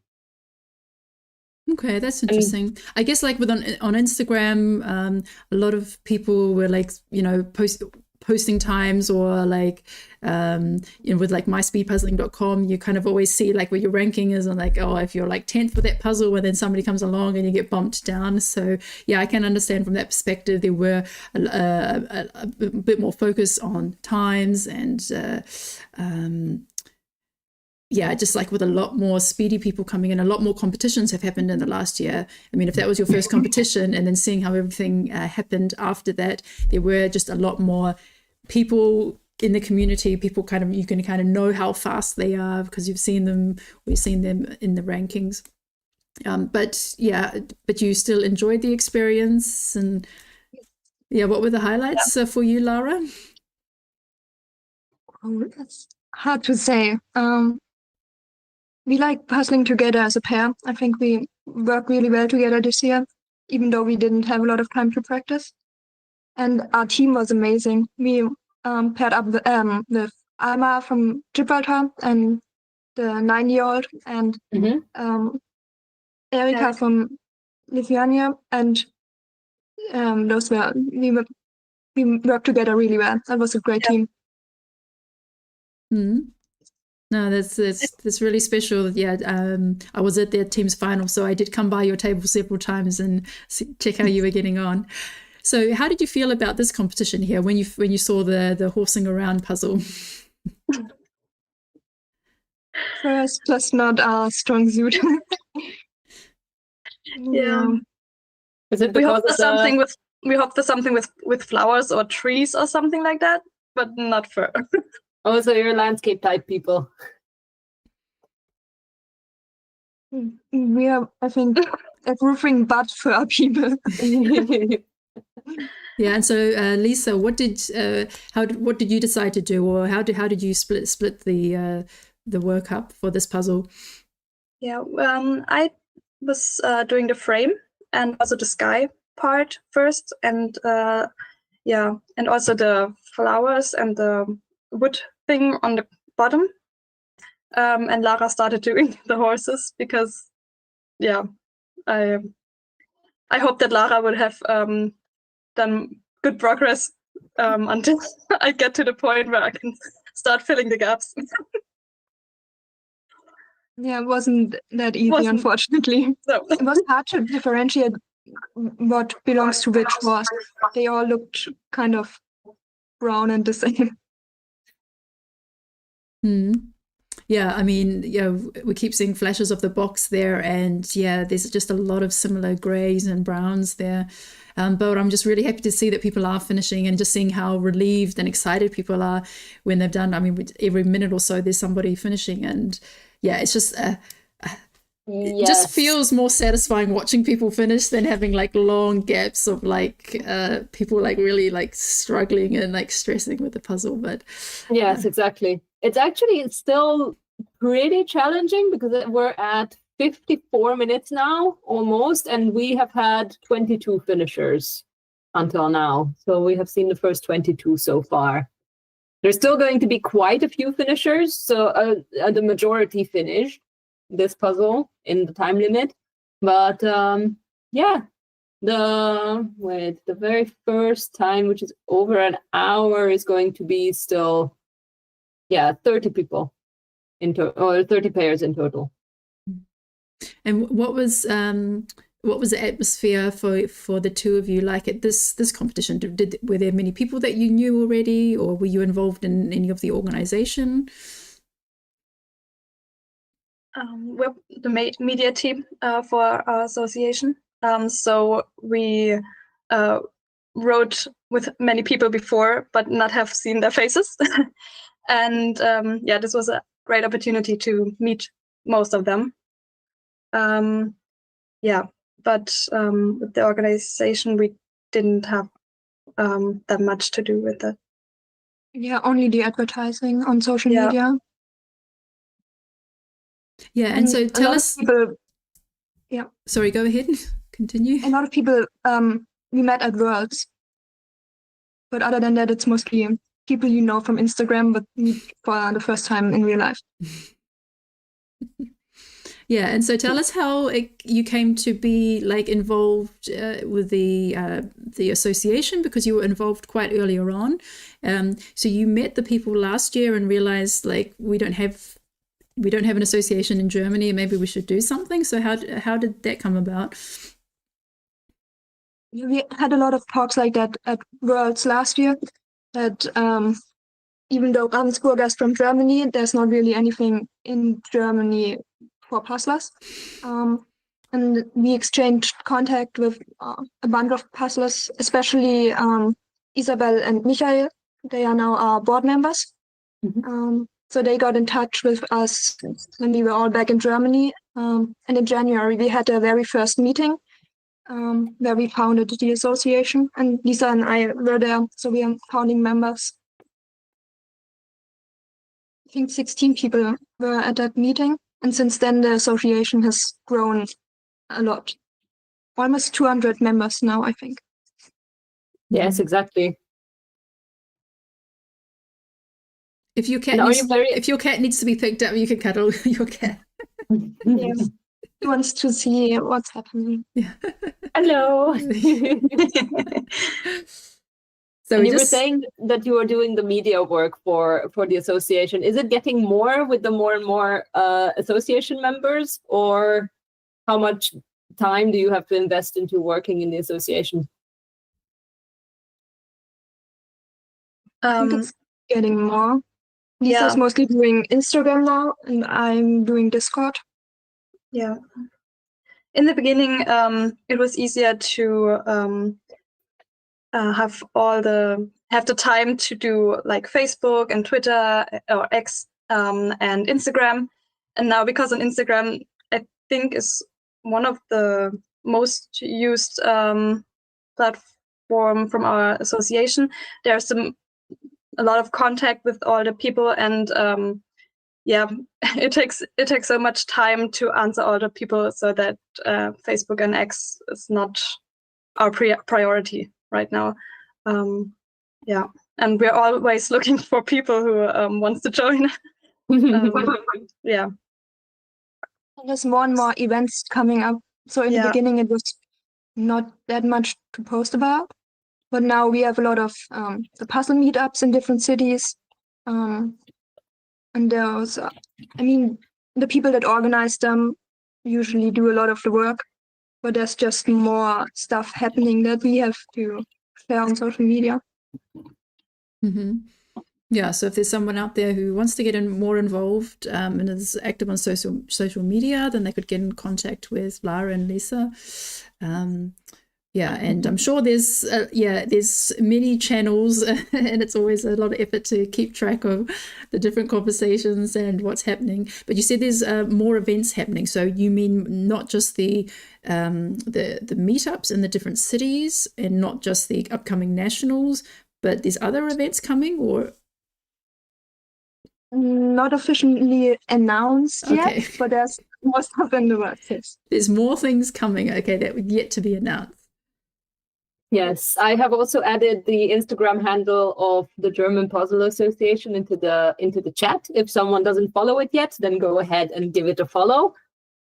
Okay, that's interesting. I guess like on Instagram, a lot of people were like, posting times, or like, with like myspeedpuzzling.com, you kind of always see like where your ranking is, and like, oh, if you're like 10th for that puzzle, and then somebody comes along and you get bumped down. So yeah, I can understand from that perspective, there were a bit more focus on times and, just like with a lot more speedy people coming in, a lot more competitions have happened in the last year. I mean, if that was your first competition and then seeing how everything happened after that, there were just a lot more people in the community, people you can kind of know how fast they are because we've seen them in the rankings. But you still enjoyed the experience. And yeah, what were the highlights for you, Lara? Oh, that's hard to say. We like puzzling together as a pair. I think we work really well together this year, even though we didn't have a lot of time to practice. And our team was amazing. We paired up with Alma from Gibraltar and the 9-year-old, and Erika from Lithuania, and we worked together really well. That was a great team. Mm-hmm. No, that's really special. Yeah, I was at their team's final, so I did come by your table several times and check how you were getting on. So, how did you feel about this competition here when you saw the horsing around puzzle? First, just not our strong suit. Yeah. Is it We hope because for of the... something with flowers or trees or something like that, but not fur. Oh, so you're landscape type people. We are, I think, roofing but for our people. Yeah, and so Lisa, what did you decide to do, or how did you split the work up for this puzzle? Yeah, I was doing the frame and also the sky part first, and and also the flowers and the wood thing on the bottom. And Lara started doing the horses because, I hope that Lara would have done good progress until I get to the point where I can start filling the gaps. Yeah, it wasn't that easy, unfortunately. So. It was hard to differentiate what belongs to which horse. They all looked kind of brown and the same. Yeah, I mean, we keep seeing flashes of the box there, and there's just a lot of similar greys and browns there. But I'm just really happy to see that people are finishing, and just seeing how relieved and excited people are when they've done. I mean, every minute or so there's somebody finishing, and it's just it just feels more satisfying watching people finish than having like long gaps of like people like really like struggling and like stressing with the puzzle. But yes, exactly. It's actually still pretty challenging because we're at 54 minutes now almost, and we have had 22 finishers until now. So we have seen the first 22 so far. There's still going to be quite a few finishers, so the majority finished this puzzle in the time limit. But the very first time, which is over an hour, is going to be still 30 people in total, or 30 players in total. And what was the atmosphere for the two of you like at this competition? Were there many people that you knew already, or were you involved in any of the organization? We're the media team for our association. So we wrote with many people before, but not have seen their faces. And this was a great opportunity to meet most of them. But with the organization, we didn't have that much to do with that. Yeah, only the advertising on social media. Yeah, and so tell us. People, sorry, go ahead. Continue. A lot of people we met at Worlds, but other than that, it's mostly people you know from Instagram, but meet for the first time in real life. Yeah, and so tell us how you came to be like involved with the association, because you were involved quite earlier on. So you met the people last year and realized like we don't have an association in Germany, and maybe we should do something. So how did that come about? We had a lot of talks like that at Worlds last year. That even though Ravensburger is from Germany, there's not really anything in Germany for puzzlers. And we exchanged contact with a bunch of puzzlers, especially Isabel and Michael. They are now our board members. Mm-hmm. So they got in touch with us when we were all back in Germany. And in January, we had a very first meeting where we founded the association. And Lisa and I were there, so we are founding members. I think 16 people were at that meeting. And since then, the association has grown a lot. Almost 200 members now, I think. Yes, exactly. If your cat needs to be picked up, you can cuddle your cat. Yes. He wants to see what's happening. Yeah. Hello. So you were saying that you were doing the media work for the association. Is it getting more with the more and more association members, or how much time do you have to invest into working in the association? I think it's getting more. Lisa's mostly doing Instagram now, and I'm doing Discord. Yeah. in the beginning, it was easier to have the time to do like Facebook and Twitter or X and Instagram. And now, because on Instagram, I think is one of the most used platform from our association, there's a lot of contact with all the people, and it takes so much time to answer all the people, so that Facebook and X is not our priority right now. And we're always looking for people who wants to join. Yeah. There's more and more events coming up. So in the beginning, it was not that much to post about, but now we have a lot of the puzzle meetups in different cities. And there's, the people that organize them usually do a lot of the work, but there's just more stuff happening that we have to share on social media. Mm-hmm. Yeah, so if there's someone out there who wants to get more involved and is active on social media, then they could get in contact with Lara and Lisa. And I'm sure there's many channels, and it's always a lot of effort to keep track of the different conversations and what's happening. But you said there's more events happening. So you mean not just the meetups in the different cities, and not just the upcoming nationals, but there's other events coming, or? Not officially announced yet, but there's more stuff in the works. Yes. There's more things coming, that would yet to be announced. Yes, I have also added the Instagram handle of the German Puzzle Association into the chat. If someone doesn't follow it yet, then go ahead and give it a follow,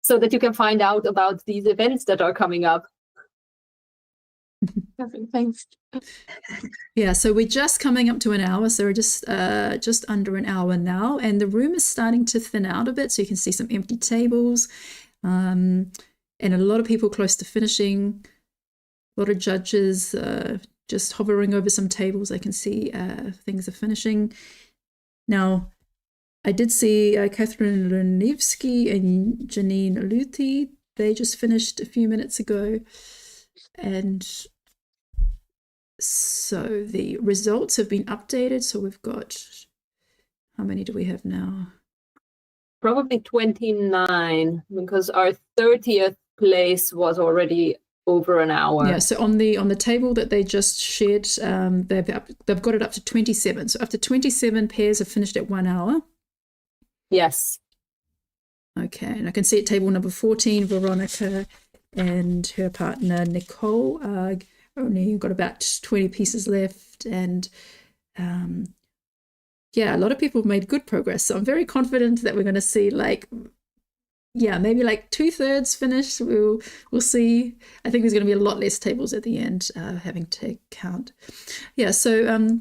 so that you can find out about these events that are coming up. Perfect, thanks. Yeah, so we're just coming up to an hour, so we're just under an hour now, and the room is starting to thin out a bit, so you can see some empty tables, and a lot of people close to finishing. A lot of judges just hovering over some tables. I can see things are finishing. Now, I did see Catherine Lunevsky and Janine Luthi. They just finished a few minutes ago. And so the results have been updated. So we've got, how many do we have now? Probably 29, because our 30th place was already over an hour. Yeah, so on the table that they just shared, they've got it up to 27. So up to 27 pairs have finished at 1 hour. Yes. Okay, and I can see at table number 14, Veronica and her partner Nicole only got about 20 pieces left, and a lot of people have made good progress. So I'm very confident that we're going to see maybe like 2/3 finished. We'll see. I think there's going to be a lot less tables at the end, having to count. Yeah. So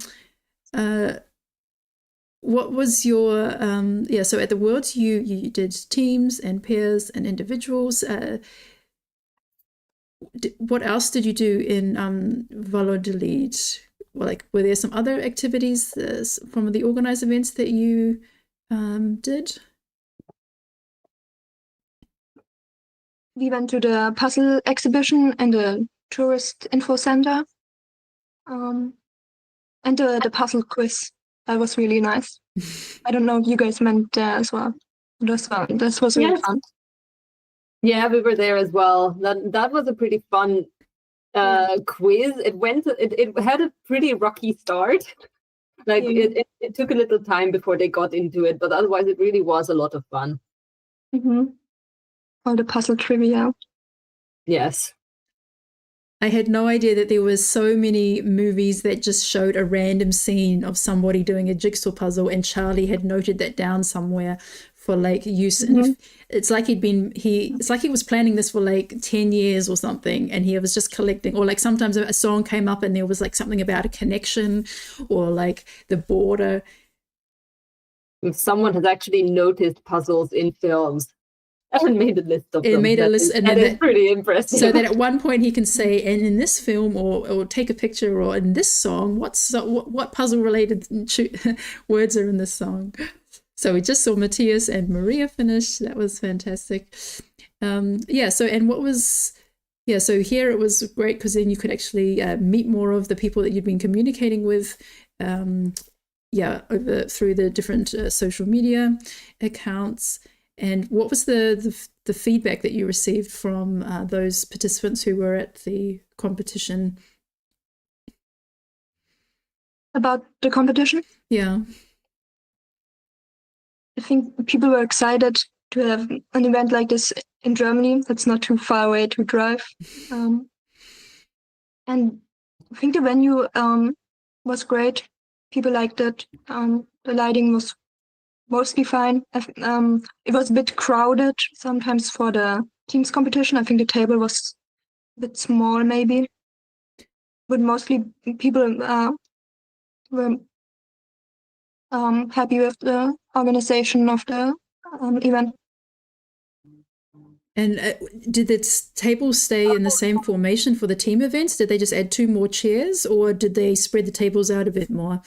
what was your so at the Worlds you did teams and pairs and individuals. What else did you do in Valladolid? Well, were there some other activities from the organized events that you did? We went to the puzzle exhibition and the tourist info center, and the puzzle quiz. That was really nice. I don't know if you guys went there as well. This was really fun. Yeah, we were there as well. That was a pretty fun quiz. It had a pretty rocky start. It took a little time before they got into it, but otherwise it really was a lot of fun. Mm-hmm. All the puzzle trivia. Yes. I had no idea that there was so many movies that just showed a random scene of somebody doing a jigsaw puzzle, and Charlie had noted that down somewhere for use. Mm-hmm. And it's like he was planning this for 10 years or something, and he was just collecting, or sometimes a song came up and there was something about a connection or the border. Someone has actually noticed puzzles in films and made a list of them. And it's pretty impressive. So that at one point he can say, and in this film, or take a picture, or in this song, what puzzle related words are in this song. So we just saw Matthias and Maria finish. That was fantastic. So and what was so here it was great because then you could actually meet more of the people that you'd been communicating with through the different social media accounts. And what was the feedback that you received from those participants who were at the competition? About the competition? Yeah. I think people were excited to have an event like this in Germany. That's not too far away to drive. And I think the venue was great. People liked it. The lighting was mostly fine. It was a bit crowded sometimes for the teams competition. I think the table was a bit small maybe. But mostly people were happy with the organization of the event. And did the tables stay in the same formation for the team events? Did they just add 2 more chairs, or did they spread the tables out a bit more?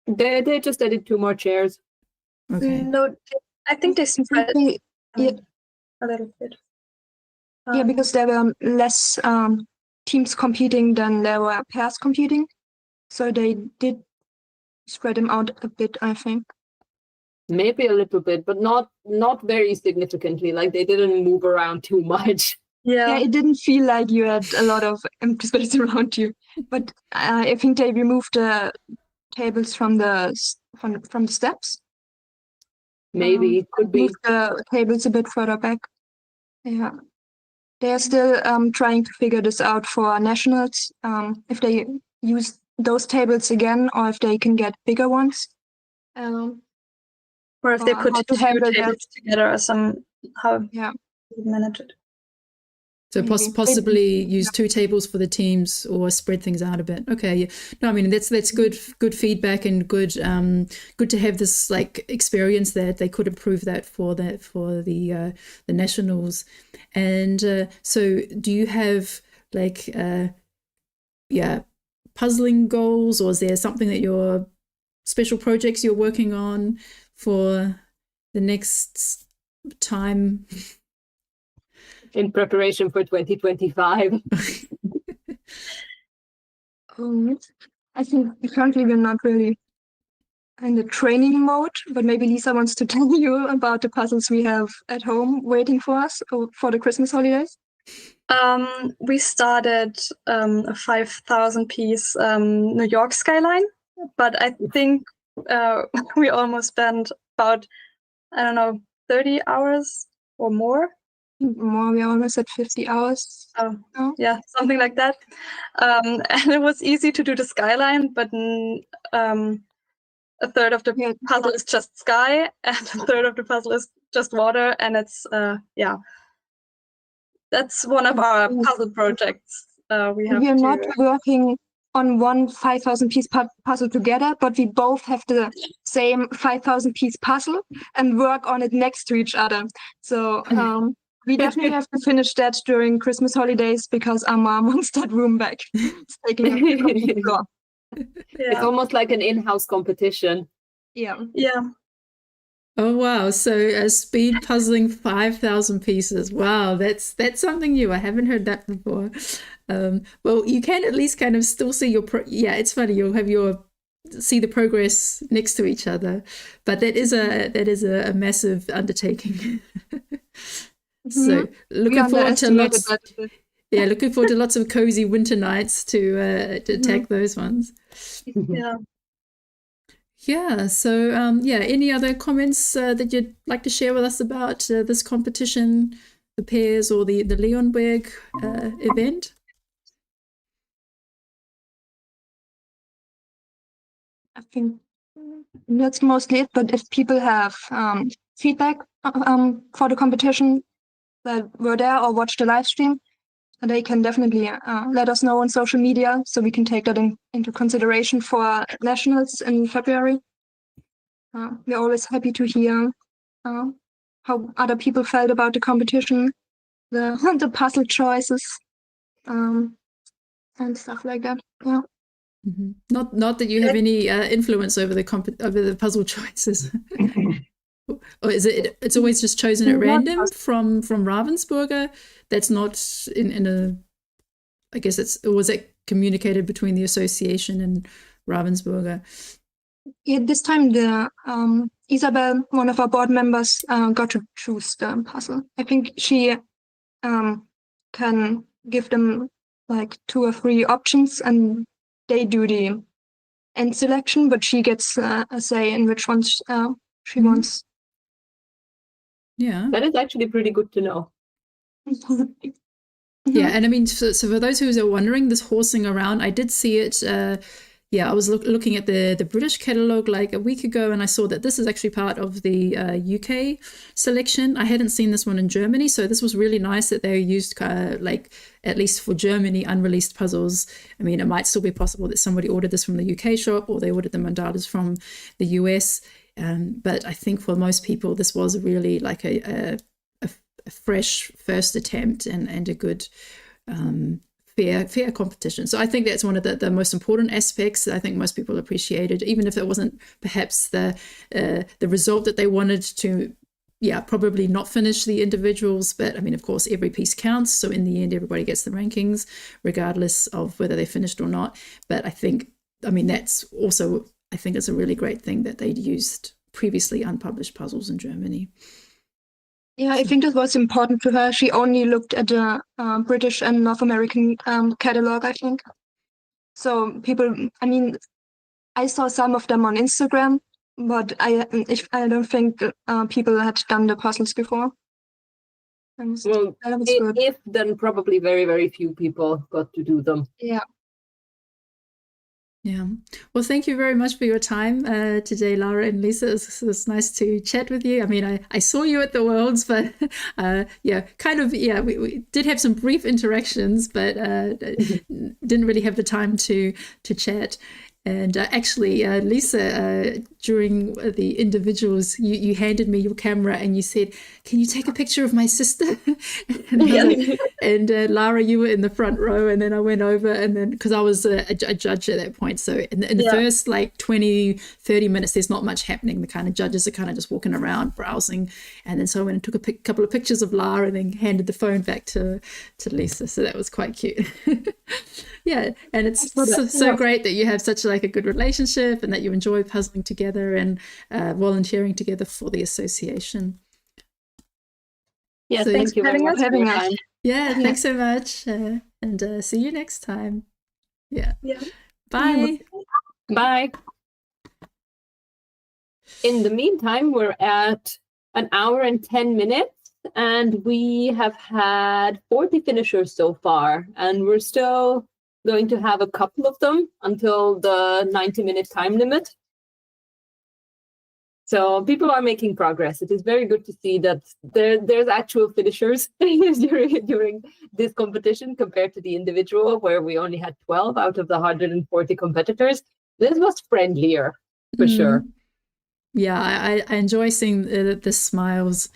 They just added 2 more chairs. Okay. No, I think they spread a little bit. Because there were less teams competing than there were pairs competing. So they did spread them out a bit, I think. Maybe a little bit, but not very significantly. Like they didn't move around too much. Yeah, it didn't feel like you had a lot of empty space around you. But I think they removed the tables from the steps. Maybe could be. Moved the tables a bit further back. Yeah, they are still trying to figure this out for nationals. If they use those tables again, or if they can get bigger ones. Or if they put 2 tables together or how yeah. manage it. So possibly use 2 tables for the teams or spread things out a bit. Okay. Yeah. No, I mean that's good feedback and good to have this like experience that they could improve that for the nationals. And so do you have like puzzling goals, or is there something that your special projects you're working on for the next time? In preparation for 2025. I think currently we're not really in the training mode, but maybe Lisa wants to tell you about the puzzles we have at home waiting for us for the Christmas holidays. We started a 5,000 piece New York skyline, but I think we almost spent about 30 hours or more. More, we almost at 50 hours. Oh, yeah, something like that. And it was easy to do the skyline, but a third of the puzzle is just sky, and a third of the puzzle is just water, and it's that's one of our puzzle projects. We are not working on one 5,000 piece puzzle together, but we both have the same 5,000 piece puzzle and work on it next to each other. So we definitely have to finish that during Christmas holidays because our mom wants that room back. It's taking up the complete floor. Yeah. It's almost like an in-house competition. Yeah. Oh wow! So speed puzzling 5,000 pieces. Wow, that's something new. I haven't heard that before. Well, you can at least kind of still see your it's funny. You'll have see the progress next to each other, but that is a massive undertaking. So looking forward to lots of cozy winter nights to attack those ones. Yeah. So any other comments that you'd like to share with us about this competition, the pairs, or the Leonberg event? I think that's mostly it. But if people have feedback for the competition that were there or watched the live stream, they can definitely let us know on social media so we can take that into consideration for nationals in February. We're always happy to hear how other people felt about the competition, the puzzle choices, and stuff like that. Yeah. Mm-hmm. Not that you have any influence over the puzzle choices. or is it? It's always just chosen at Not random puzzle. from Ravensburger. That's not in a. I guess was it communicated between the association and Ravensburger? Yeah, this time the Isabel, one of our board members, got to choose the puzzle. I think she can give them like 2 or 3 options, and they do the end selection, but she gets a say in which ones she wants. Yeah. That is actually pretty good to know. Yeah, and I mean, so for those who are wondering, this horsing around, I did see it. I was looking at the British catalogue like a week ago, and I saw that this is actually part of the UK selection. I hadn't seen this one in Germany, so this was really nice that they used like, at least for Germany, unreleased puzzles. I mean, it might still be possible that somebody ordered this from the UK shop, or they ordered the mandalas from the US. But I think for most people, this was really like a fresh first attempt and a good fair competition. So I think that's one of the most important aspects that I think most people appreciated, even if it wasn't perhaps the result that they wanted to. Probably not finish the individuals, but I mean, of course, every piece counts. So in the end, everybody gets the rankings, regardless of whether they finished or not. But I think, that's also, I think it's a really great thing that they'd used previously unpublished puzzles in Germany. Yeah, I think that was important to her. She only looked at the British and North American catalog, I think. So people, I saw some of them on Instagram, but I don't think people had done the puzzles before. Well, that was good. If then probably very, very few people got to do them. Yeah. Yeah. Well, thank you very much for your time today, Lara and Lisa. It was nice to chat with you. I mean, I saw you at the Worlds, but we did have some brief interactions, but didn't really have the time to chat. And actually, Lisa, during the individuals, you handed me your camera and you said, "Can you take a picture of my sister?" and Lara, you were in the front row, and then I went over, and then because I was a judge at that point, so in the first like 20-30 minutes, there's not much happening. The kind of judges are kind of just walking around browsing, and then so I went and took a couple of pictures of Lara, and then handed the phone back to Lisa. So that was quite cute. Yeah, and it's so great that you have such like a good relationship and that you enjoy puzzling together and volunteering together for the association. Yeah, so, thank you very much for having us. Yeah, thanks so much, and see you next time. Yeah. Bye. Bye. In the meantime, we're at 1 hour and 10 minutes, and we have had 40 finishers so far, and we're still going to have a couple of them until the 90-minute time limit. So people are making progress. It is very good to see that there's actual finishers during this competition compared to the individual, where we only had 12 out of the 140 competitors. This was friendlier, for sure. Yeah, I enjoy seeing the smiles.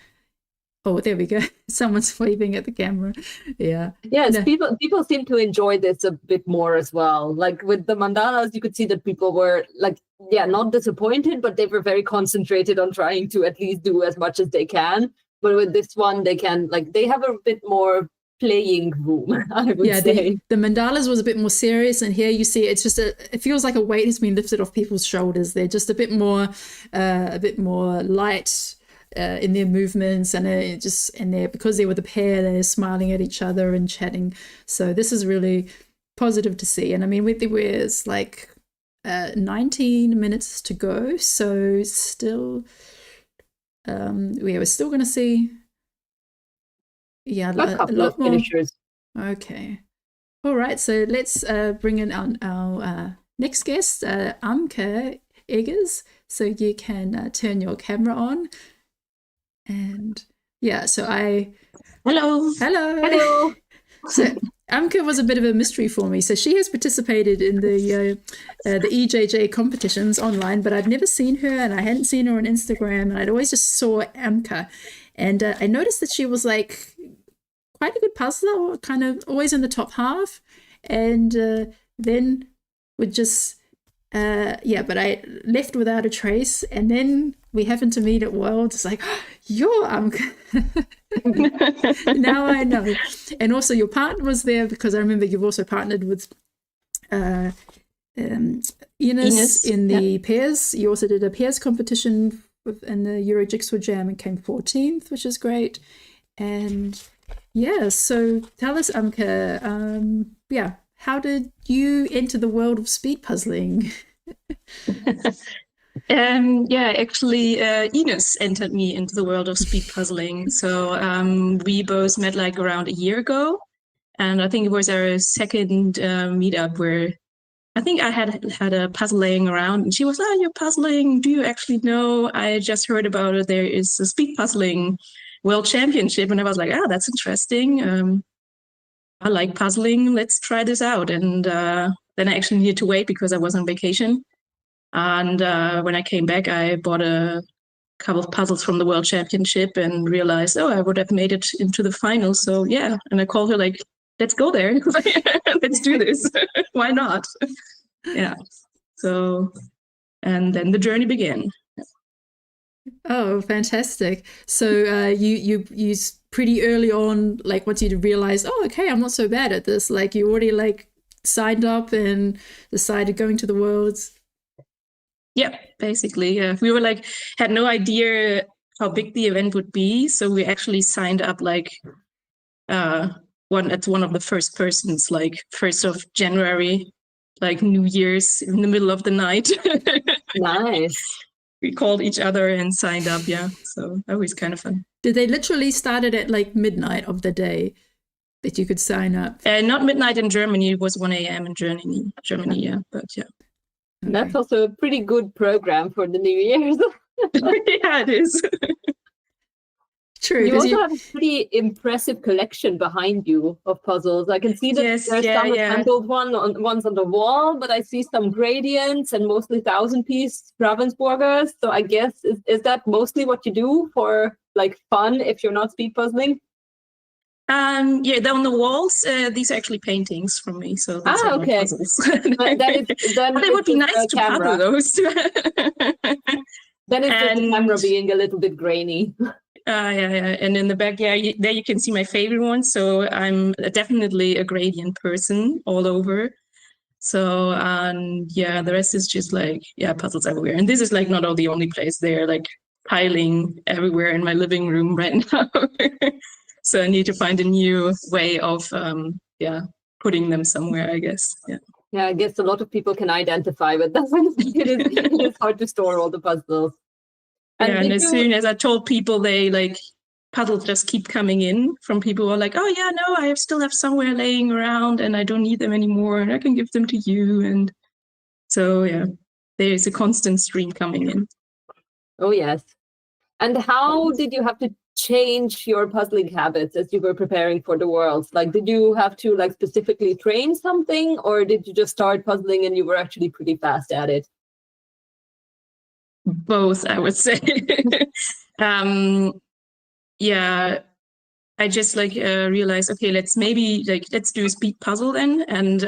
Oh, there we go. Someone's waving at the camera. Yeah. Yes, no. People seem to enjoy this a bit more as well. Like with the mandalas, you could see that people were like, not disappointed, but they were very concentrated on trying to at least do as much as they can. But with this one, they have a bit more playing room, I would say. The mandalas was a bit more serious, and here you see it's just it feels like a weight has been lifted off people's shoulders. They're just a bit more light in their movements, and because they were the pair, they're smiling at each other and chatting. So this is really positive to see. And I mean, it's like 19 minutes to go, so still we're still going to see a couple of finishers. Okay, all right, so let's bring in our next guest, Amke Eggers, so you can turn your camera on. And so hello. So Amke was a bit of a mystery for me. So she has participated in the EJJ competitions online, but I've never seen her, and I hadn't seen her on Instagram, and I'd always just saw Amke. And I noticed that she was like quite a good puzzler, kind of always in the top half, and then would just yeah, but I left without a trace, and then we happened to meet at Worlds. It's like, oh, you're Amke. Now I know. And also your partner was there, because I remember you've also partnered with Ines in the pairs. You also did a pairs competition in the Euro Jigsaw Jam and came 14th, which is great. And yeah, so tell us, Amke, yeah, how did you enter the world of speed puzzling? Yeah, actually, Ines entered me into the world of speed puzzling. So we both met like around a year ago, and I think it was our second meetup where I think I had a puzzle laying around, and she was, "Oh, you're puzzling? Do you actually know? I just heard about it. There is a speed puzzling world championship," and I was like, "Oh, that's interesting. I like puzzling. Let's try this out." And then I actually needed to wait because I was on vacation. And when I came back, I bought a couple of puzzles from the World Championship and realized, oh, I would have made it into the final. So yeah, and I called her like, let's go there. Let's do this. Why not? Yeah. So, and then the journey began. Oh, fantastic. So you pretty early on, like once you realized, oh, okay, I'm not so bad at this. Like you already like signed up and decided going to the Worlds. Yeah, basically, we were like, had no idea how big the event would be. So we actually signed up like one of the first persons, like 1st of January, like New Year's in the middle of the night. Nice. We called each other and signed up. Yeah, so that was kind of fun. Did they literally start it at like midnight of the day that you could sign up? Not midnight in Germany. It was 1 a.m. in Germany. Yeah, but yeah. Okay. That's also a pretty good program for the New Year's. Yeah, it is. True. You also have a pretty impressive collection behind you of puzzles. I can see that there's some assembled ones on the wall, but I see some gradients and mostly 1,000-piece Ravensburgers. So I guess, is that mostly what you do for like fun if you're not speed puzzling? Yeah, on the walls, these are actually paintings from me. So these are okay. puzzles. Then it would be nice to puzzle those. Then it's just the camera being a little bit grainy. Yeah. And in the back, there you can see my favorite ones. So I'm definitely a gradient person all over. So yeah, the rest is just like, yeah, puzzles everywhere. And this is like not all the only place. They're like piling everywhere in my living room right now. So I need to find a new way of, putting them somewhere, I guess. Yeah. Yeah, I guess a lot of people can identify with that. It is hard to store all the puzzles. And as soon as I told people, they like, puzzles just keep coming in from people who are like, oh yeah, no, I still have somewhere laying around and I don't need them anymore and I can give them to you. And so, yeah, there is a constant stream coming in. Oh, yes. And how did you have to change your puzzling habits as you were preparing for the Worlds? Like, did you have to like specifically train something, or did you just start puzzling and you were actually pretty fast at it? Both, I would say. Yeah, I just like realized, okay, let's do a speed puzzle then. And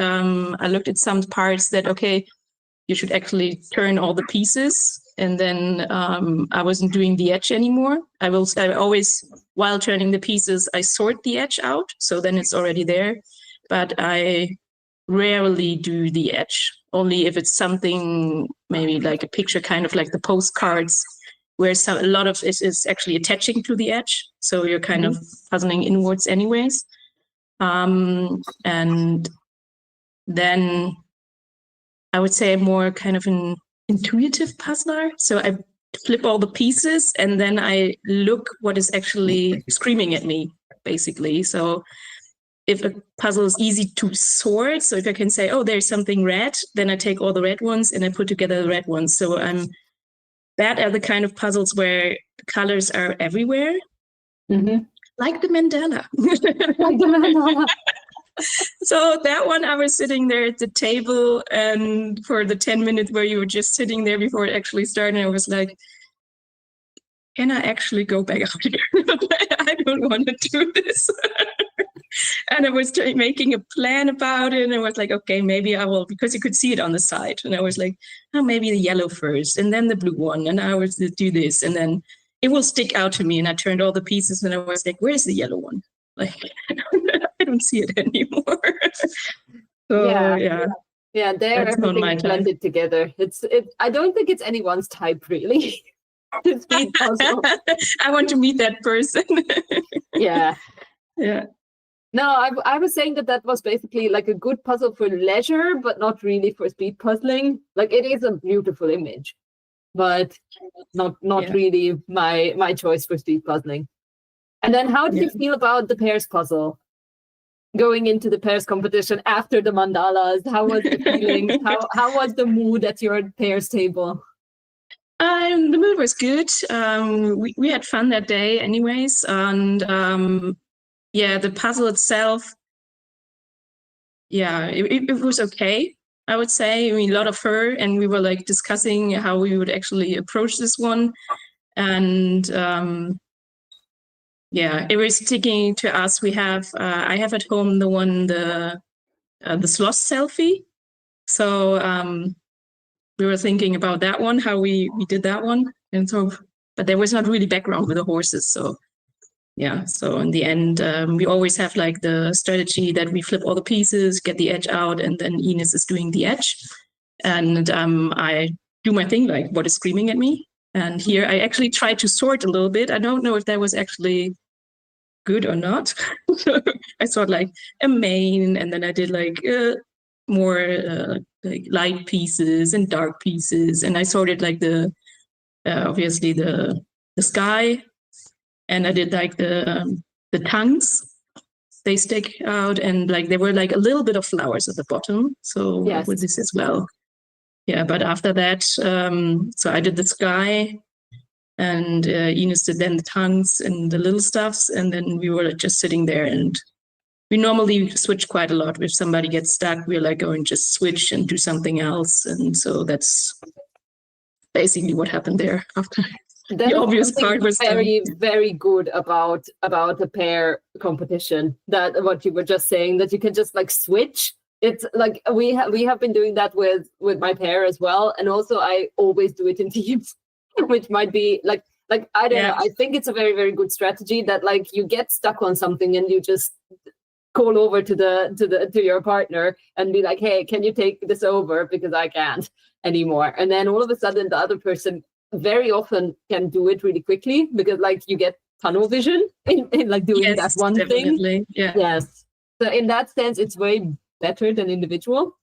I looked at some parts that, okay, you should actually turn all the pieces. And then I wasn't doing the edge anymore. I always, while turning the pieces, I sort the edge out. So then it's already there. But I rarely do the edge, only if it's something maybe like a picture, kind of like the postcards, where a lot of it is actually attaching to the edge. So you're kind of puzzling inwards anyways. And then I would say more kind of an intuitive puzzler. So I flip all the pieces and then I look what is actually screaming at me, basically. So if a puzzle is easy to sort, so if I can say, oh, there's something red, then I take all the red ones and I put together the red ones. So that are the kind of puzzles where the colors are everywhere, like the mandala. Like the mandala. So that one, I was sitting there at the table, and for the 10 minutes where you were just sitting there before it actually started, I was like, can I actually go back out here? I don't want to do this. And I was making a plan about it, and I was like, okay, maybe I will, because you could see it on the side. And I was like, oh, maybe the yellow first, and then the blue one, and I was to do this, and then it will stick out to me. And I turned all the pieces, and I was like, where's the yellow one? Like, I don't see it anymore. So yeah, there everything's blended together. I don't think it's anyone's type really. To speed puzzle. I want to meet that person. Yeah. Yeah. No, I was saying that was basically like a good puzzle for leisure, but not really for speed puzzling. Like, it is a beautiful image, but not really my choice for speed puzzling. And then how did you feel about the pairs puzzle? Going into the pairs competition after the mandalas, how was the feeling? How was the mood at your pairs table? The mood was good. We had fun that day anyways. And the puzzle itself, it was okay, I would say. I mean, a lot of her, and we were like discussing how we would actually approach this one. And it was sticking to us. We have, I have at home the sloth selfie. So we were thinking about that one, how we did that one. And so, but there was not really background with the horses. So so in the end, we always have like the strategy that we flip all the pieces, get the edge out, and then Ines is doing the edge. And I do my thing, like what is screaming at me. And here I actually tried to sort a little bit. I don't know if that was actually good or not. So I sort like a mane, and then I did like more like light pieces and dark pieces, and I sorted like the obviously the sky, and I did like the tongues, they stick out, and like there were like a little bit of flowers at the bottom, so with this as well. But after that, so I did the sky, and Ines did then the tongues and the little stuffs, and then we were just sitting there, and we normally switch quite a lot. If somebody gets stuck, we're like going just switch and do something else. And so that's basically what happened there after. The obvious part was very good about the pair competition. That what you were just saying, that you can just like switch. It's like we have been doing that with my pair as well. And also I always do it in teams, which might be like I don't know. I think it's a very, very good strategy that like you get stuck on something and you just call over to your partner and be like, hey, can you take this over, because I can't anymore. And then all of a sudden the other person very often can do it really quickly, because like you get tunnel vision in like doing that one thing. Yes. So in that sense, it's way better than individual.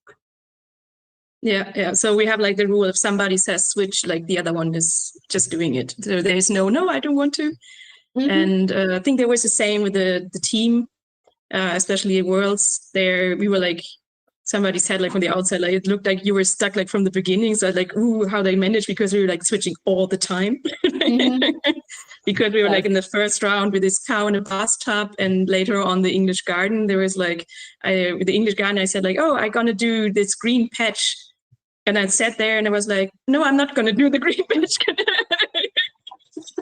So we have like the rule, if somebody says switch, like the other one is just doing it. So there is no, I don't want to. Mm-hmm. And I think there was the same with the team. Especially at Worlds, there we were like, somebody said like from the outside, like it looked like you were stuck like from the beginning. So like, ooh, how they managed, because we were like switching all the time. Mm-hmm. Because we were like in the first round with this cow in a bathtub, and later on the English garden, there was like, with the English garden, I said like, oh, I'm gonna do this green patch, and I sat there and I was like, no, I'm not gonna do the green patch.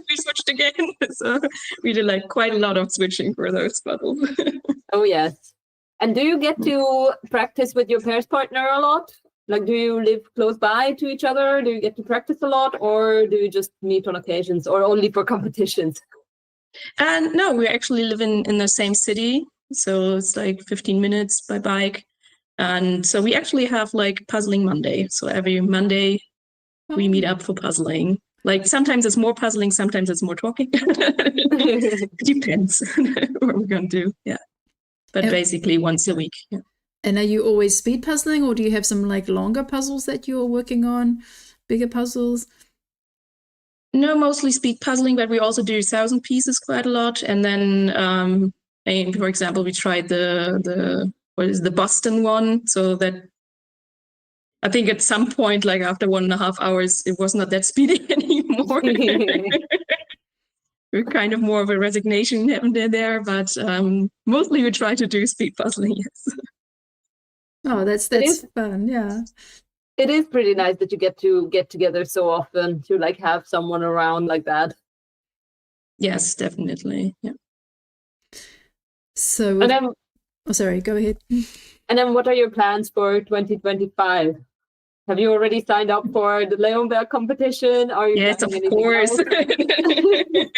We switched again. So we did like quite a lot of switching for those puzzles. Oh, yes. And do you get to practice with your pairs partner a lot? Like, do you live close by to each other? Do you get to practice a lot, or do you just meet on occasions, or only for competitions? And no, we actually live in the same city. So it's like 15 minutes by bike. And so we actually have like Puzzling Monday. So every Monday we meet up for puzzling. Like sometimes it's more puzzling, sometimes it's more talking. Depends what we're going to do. Yeah. But basically once a week. Yeah. And are you always speed puzzling, or do you have some like longer puzzles that you're working on, bigger puzzles? No, mostly speed puzzling, but we also do 1,000 pieces quite a lot. And then, for example, we tried the Boston one. So that I think at some point, like after 1.5 hours, it was not that speedy anymore. We're kind of more of a resignation there, but mostly we try to do speed puzzling. Yes. Oh, that's fun. Yeah. It is pretty nice that you get to get together so often to like have someone around like that. Yes, definitely. Yeah. So, And then, oh, sorry, go ahead. and then what are your plans for 2025? Have you already signed up for the Leonberg competition? Are you Yes, of planning anything course. else?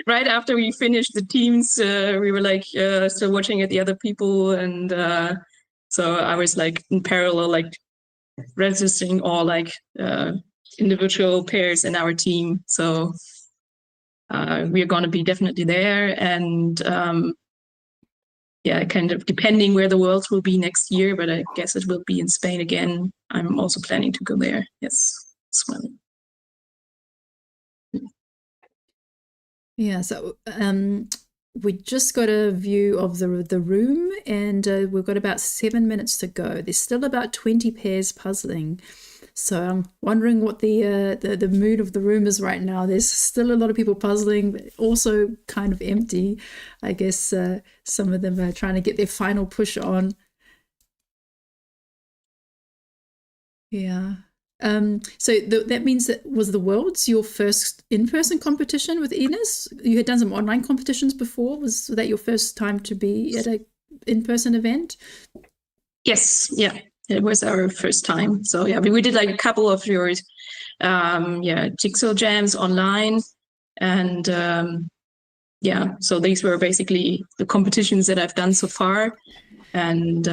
Right after we finished the teams, we were like still watching at the other people, and so I was like in parallel, like registering all like individual pairs in our team. So we're going to be definitely there, and yeah, kind of depending where the Worlds will be next year, but I guess it will be in Spain again. I'm also planning to go there. Yes, as well. Yeah, so we just got a view of the room, and we've got about 7 minutes to go. There's still about 20 pairs puzzling. So I'm wondering what the mood of the room is right now. There's still a lot of people puzzling, but also kind of empty. I guess some of them are trying to get their final push on. Yeah. So that means that was the Worlds your first in-person competition with Ines? You had done some online competitions before. Was that your first time to be at a in-person event? Yes, yeah, it was our first time. So yeah, we did like a couple of your jigsaw jams online, and yeah, so these were basically the competitions that I've done so far, and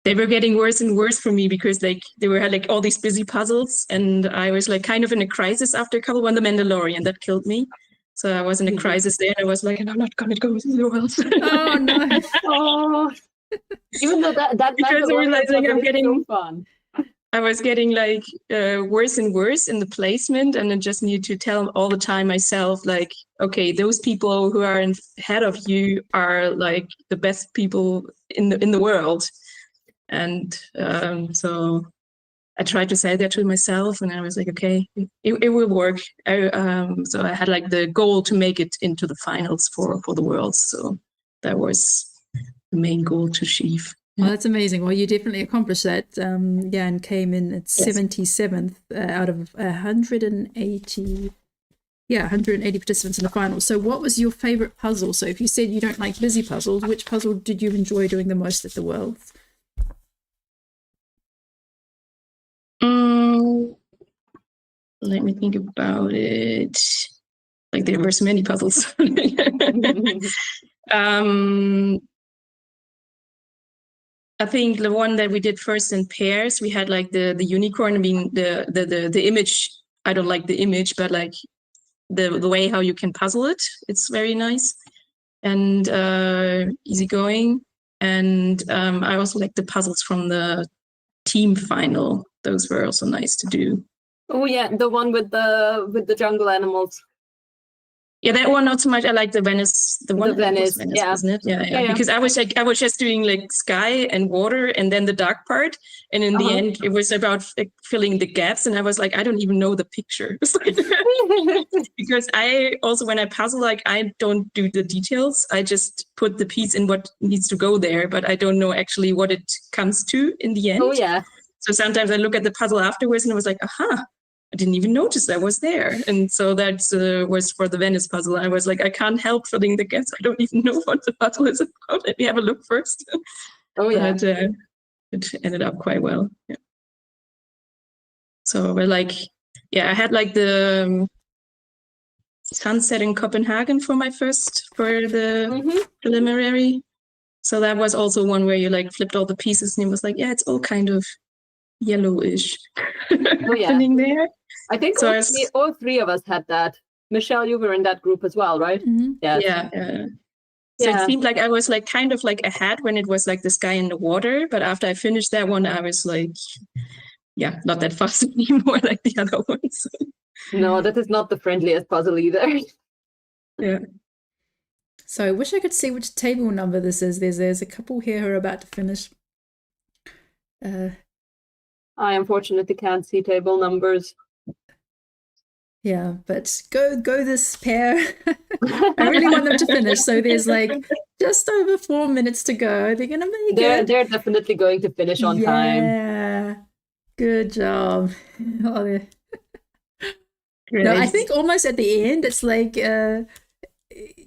they were getting worse and worse for me because like they were had like all these busy puzzles, and I was like kind of in a crisis after a couple. One, the Mandalorian, that killed me. So I was in a crisis there, and I was like, I'm not gonna go to the Worlds. Oh no! Oh, even though that because I realized like I'm getting so fun. I was getting like worse and worse in the placement, and I just needed to tell all the time myself, like, okay, those people who are ahead of you are like the best people in the world. And so I tried to say that to myself, and I was like, okay, it will work. So I had like the goal to make it into the finals for the Worlds. So that was the main goal to achieve. Well, that's amazing. Well, you definitely accomplished that. Yeah, and came in at 77th out of 180. Yeah, 180 participants in the final. So what was your favorite puzzle? So if you said you don't like busy puzzles, which puzzle did you enjoy doing the most at the Worlds? Let me think about it. Like there were so many puzzles. I think the one that we did first in pairs, we had like the unicorn. I mean, the image. I don't like the image, but like the way how you can puzzle it, it's very nice and easygoing. And I also like the puzzles from the team final. Those were also nice to do. Oh yeah, the one with the jungle animals. Yeah, that one not so much. I like the Venice, the one. Venice, yeah, isn't it? Yeah. Because I was just doing like sky and water, and then the dark part, and in the end, it was about like, filling the gaps. And I was like, I don't even know the picture, because I also when I puzzle, like I don't do the details. I just put the piece in what needs to go there, but I don't know actually what it comes to in the end. Oh yeah. So sometimes I look at the puzzle afterwards, and I was like, aha. I didn't even notice that was there. And so that was for the Venice puzzle. I was like, I can't help filling the gaps. I don't even know what the puzzle is about. Let me have a look first. Oh, yeah. But it ended up quite well. Yeah. So we're like, yeah, I had like the sunset in Copenhagen for the preliminary. So that was also one where you like flipped all the pieces and it was like, yeah, it's all kind of yellowish happening there. I think all three of us had that. Michelle, you were in that group as well, right? Mm-hmm. Yes. Yeah. So it seemed like I was like kind of like ahead when it was like the sky and the water, but after I finished that one, I was like, yeah, not that fast anymore like the other ones. No, that is not the friendliest puzzle either. Yeah. So I wish I could see which table number this is. There's a couple here who are about to finish. I unfortunately can't see table numbers. Yeah, but go this pair. I really want them to finish. So there's like just over 4 minutes to go. They're gonna make it. They're definitely going to finish on time. Yeah, good job. No, I think almost at the end, it's like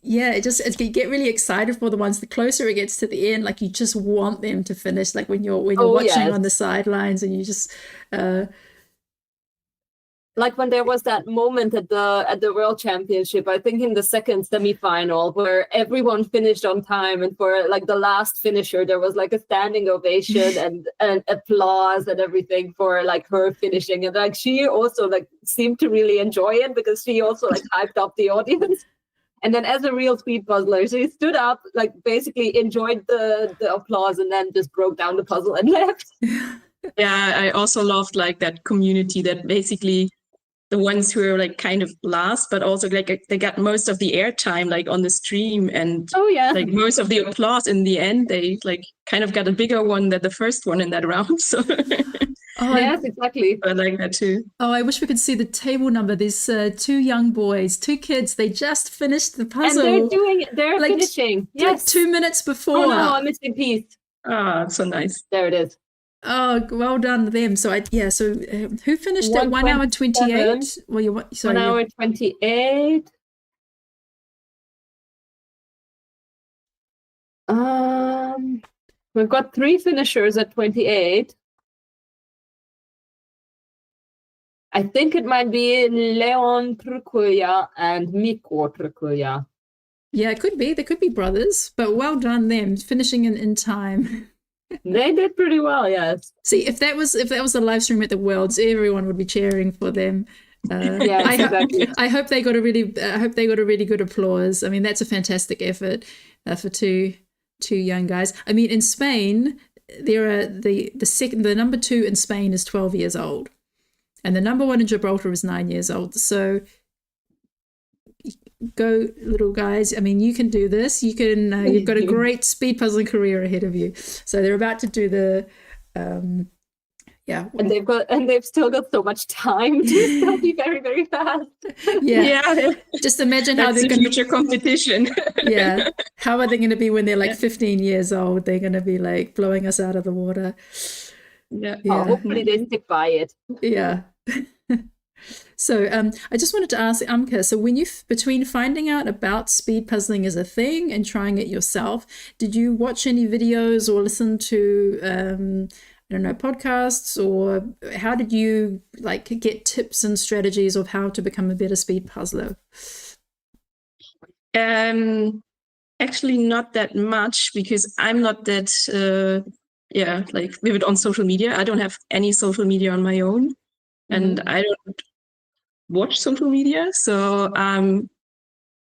yeah, you get really excited for the ones. The closer it gets to the end, like you just want them to finish. Like when you're watching on the sidelines, and you just like when there was that moment at the World Championship, I think in the second semifinal, where everyone finished on time, and for like the last finisher, there was like a standing ovation and applause and everything for like her finishing, and like she also like seemed to really enjoy it because she also like hyped up the audience. And then as a real speed puzzler, she stood up, like basically enjoyed the applause, and then just broke down the puzzle and left. Yeah, I also loved like that community that basically the ones who are like kind of last, but also like they got most of the airtime like on the stream, and like most of the applause in the end. They like kind of got a bigger one than the first one in that round. So yes, exactly. I like that too. Oh, I wish we could see the table number. There's two young boys, two kids. They just finished the puzzle. And they're like, finishing. Yes. Like 2 minutes before. Oh no, I missed a piece. Ah, so nice. There it is. Oh, well done them. So who finished at 1 hour 28? Well, 1 hour 28. We've got 3 finishers at 28. I think it might be Leonberg and Mikko. Yeah, it could be. They could be brothers, but well done them finishing in time. They did pretty well, yes. See, if that was the live stream at the Worlds, everyone would be cheering for them. Exactly. I hope they got a really good applause. I mean, that's a fantastic effort for two young guys. I mean, in Spain, there are the number 2 in Spain is 12 years old, and the number 1 in Gibraltar is 9 years old. So go, little guys. I mean, you can do this. You can. You've got a great speed puzzling career ahead of you. So they're about to do the, and they've still got so much time to still be very, very fast. Yeah. Just imagine how they're going to future competition. Yeah. How are they going to be when they're like 15 years old? They're going to be like blowing us out of the water. Yeah. Oh, hopefully they stick by it. Yeah. So I just wanted to ask Amke, so when between finding out about speed puzzling as a thing and trying it yourself, did you watch any videos or listen to podcasts, or how did you like get tips and strategies of how to become a better speed puzzler? Actually not that much, because I'm not that like vivid on social media. I don't have any social media on my own, and I don't watch social media, so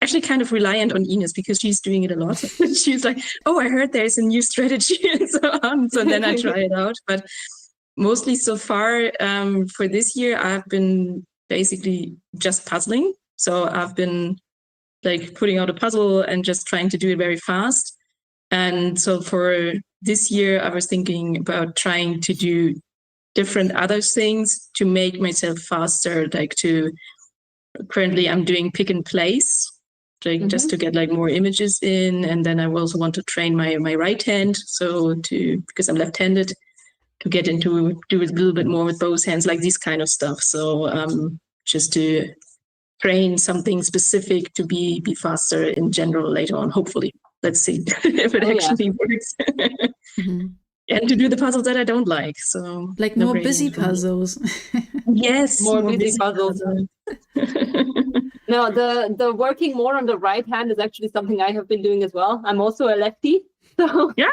actually kind of reliant on Ines because she's doing it a lot. She's like, oh, I heard there's a new strategy and so on, so then I try it out. But mostly so far for this year, I've been basically just puzzling. So I've been like putting out a puzzle and just trying to do it very fast. And so for this year, I was thinking about trying to do different other things to make myself faster. Currently I'm doing pick and place, just to get like more images in, and then I also want to train my right hand, because I'm left-handed, to get into do a little bit more with both hands, like this kind of stuff. So just to train something specific to be faster in general later on, hopefully. Let's see if it actually works. And to do the puzzles that I don't like. So like more busy puzzles. Yes, more busy puzzles. No, the working more on the right hand is actually something I have been doing as well. I'm also a lefty. So yeah.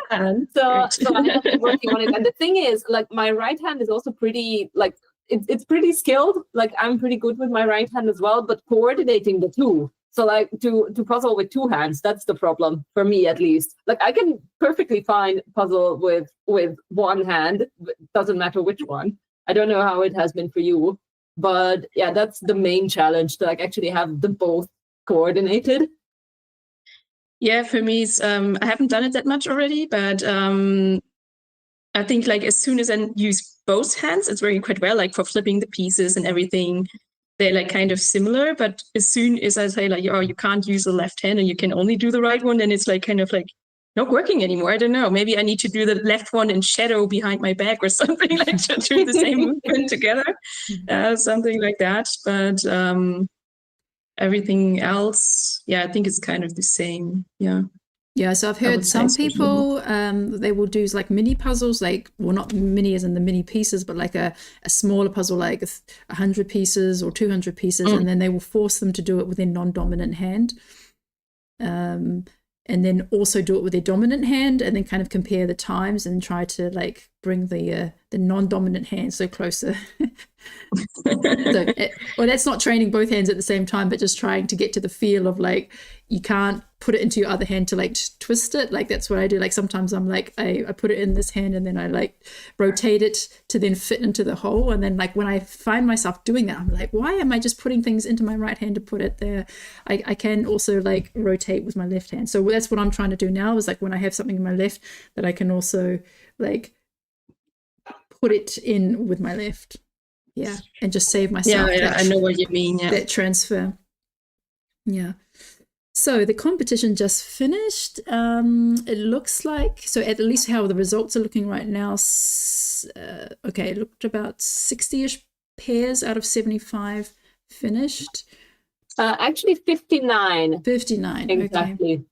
So I have been working on it. And the thing is, like, my right hand is also pretty, like, it's pretty skilled. Like, I'm pretty good with my right hand as well, but coordinating the two. So like to puzzle with 2 hands, that's the problem for me, at least. Like, I can perfectly fine puzzle with 1 hand, doesn't matter which one. I don't know how it has been for you, but yeah, that's the main challenge, to like actually have them both coordinated. Yeah, for me, it's, I haven't done it that much already, but I think like as soon as I use both hands, it's working quite well, like for flipping the pieces and everything. They're like kind of similar, but as soon as I say like, oh, you can't use the left hand and you can only do the right one, then it's like kind of like not working anymore. I don't know. Maybe I need to do the left one in shadow behind my back or something, like to do the same movement together, something like that. But everything else, I think it's kind of the same. Yeah, so I've heard some people, they will do like mini puzzles, like, well, not mini as in the mini pieces, but like a smaller puzzle, like 100 pieces or 200 pieces, and then they will force them to do it with their non-dominant hand. And then also do it with their dominant hand, and then kind of compare the times and try to like bring the non-dominant hand so closer. Well, that's not training both hands at the same time, but just trying to get to the feel of like, you can't put it into your other hand to like twist it. Like that's what I do. Like sometimes I'm like, I put it in this hand and then I like rotate it to then fit into the hole. And then like when I find myself doing that, I'm like, why am I just putting things into my right hand to put it there? I can also like rotate with my left hand. So that's what I'm trying to do now, is like when I have something in my left, that I can also like put it in with my left. Yeah, and just save myself. I know what you mean. Yeah, that transfer. Yeah. So the competition just finished. It looks like, so at least how the results are looking right now. Okay, it looked about 60-ish pairs out of 75 finished. Actually, 59. 59. Exactly. Okay.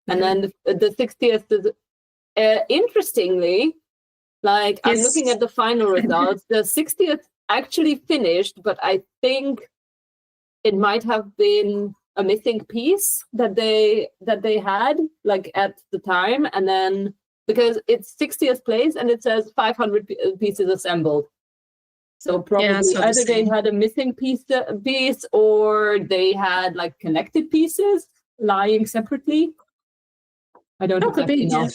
And then the 60th is interestingly, like I'm looking at the final results. The 60th actually finished, but I think it might have been a missing piece that they had like at the time, and then because it's 60th place and it says 500 pieces assembled, so probably either they had a missing piece or they had like connected pieces lying separately. I don't exactly know.